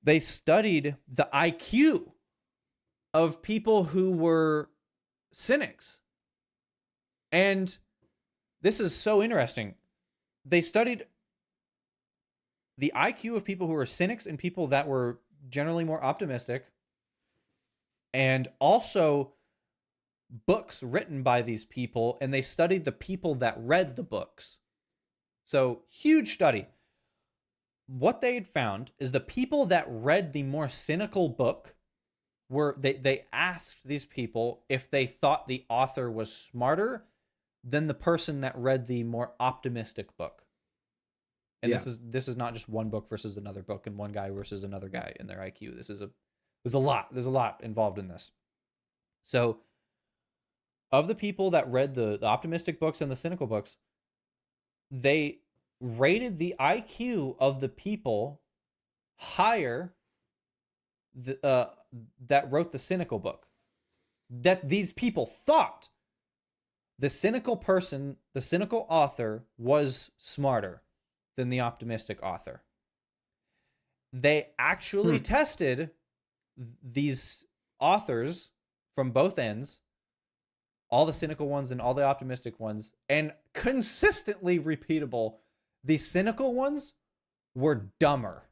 They studied the IQ of people who were cynics. And this is so interesting. They studied the IQ of people who were cynics and people that were generally more optimistic, and also books written by these people, and they studied the people that read the books. So, huge study. What they had found is the people that read the more cynical book were, they asked these people if they thought the author was smarter than the person that read the more optimistic book. And this is not just one book versus another book and one guy versus another guy in their IQ. There's a lot involved in this. So, of the people that read the optimistic books and the cynical books, they rated the IQ of the people higher that wrote the cynical book. That these people thought the cynical person, the cynical author, was smarter than the optimistic author. They actually tested these authors from both ends, all the cynical ones and all the optimistic ones, and consistently repeatable, the cynical ones were dumber.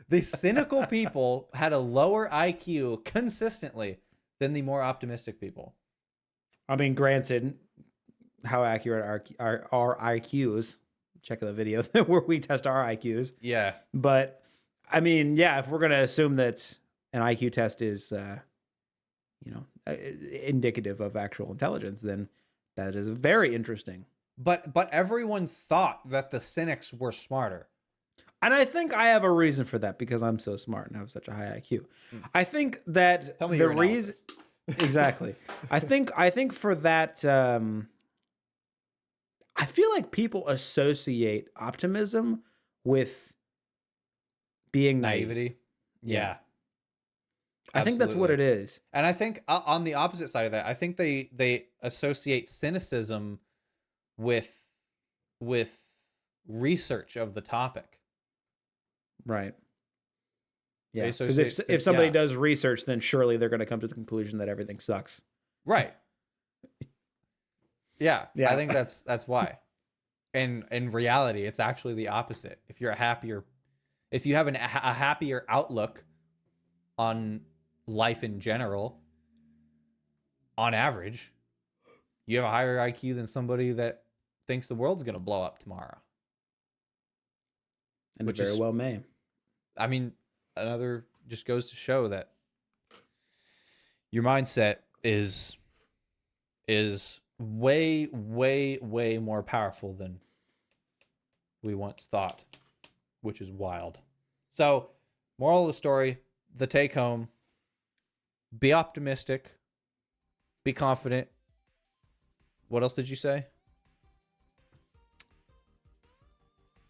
The cynical people had a lower IQ consistently than the more optimistic people. I mean, granted, how accurate our IQs? Check the video where we test our IQs. Yeah. But, I mean, yeah, if we're going to assume that an IQ test is, indicative of actual intelligence, then that is very interesting. But everyone thought that the cynics were smarter. And I think I have a reason for that because I'm so smart and have such a high IQ. I think that Tell me the reason... Exactly. I think for that, I feel like people associate optimism with being naivety. Yeah. I think that's what it is. And I think on the opposite side of that, I think they associate cynicism with research of the topic. Right. Yeah, because if somebody does research, then surely they're going to come to the conclusion that everything sucks. Right. Yeah. I think that's why. And in reality, it's actually the opposite. If you have a happier outlook on life in general, on average, you have a higher IQ than somebody that thinks the world's going to blow up tomorrow. And it very well may. I mean, another just goes to show that your mindset is way, way, way more powerful than we once thought, which is wild. So, moral of the story, the take home, be optimistic, be confident. What else did you say?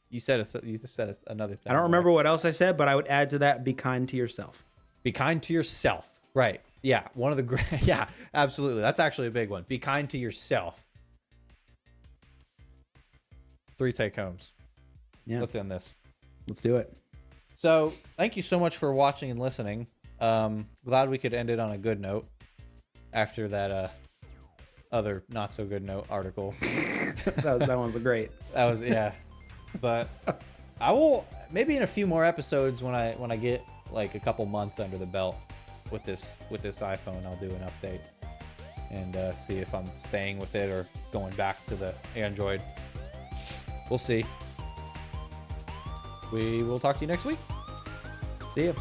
You said another thing. I don't remember what else I said, but I would add to that, be kind to yourself. Be kind to yourself. Right. Yeah. One of the great. Yeah, absolutely. That's actually a big one. Be kind to yourself. 3 take homes. Yeah. Let's end this. Let's do it. So, thank you so much for watching and listening. Glad we could end it on a good note after that other not so good note article. that one's great. That was, yeah. But I will, maybe in a few more episodes when I get like a couple months under the belt with this iPhone, I'll do an update and see if I'm staying with it or going back to the Android. We'll see. We will talk to you next week. See you.